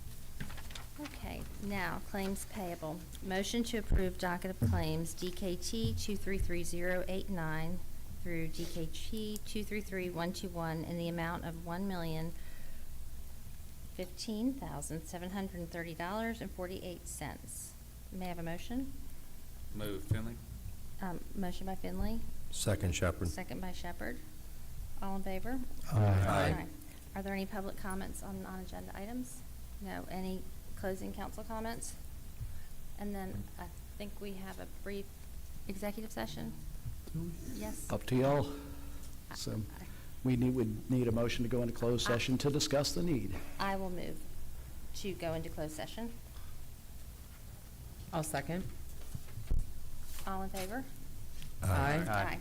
Okay, now, claims payable. Motion to approve docket of claims DKT 233089 through DKT 233121 in the amount of $1,015,730.48. May I have a motion? Move, Finley. Motion by Finley, Second, Shepherd. second by Shepherd. All in favor? Aye. Aye. Are there any public comments on non-agenda items? No. Any closing council comments? And then I think we have a brief executive session? Yes? Up to y'all. So would need a motion to go into closed session to discuss the need. I will move to go into closed session. I'll second. All in favor? Aye. Aye.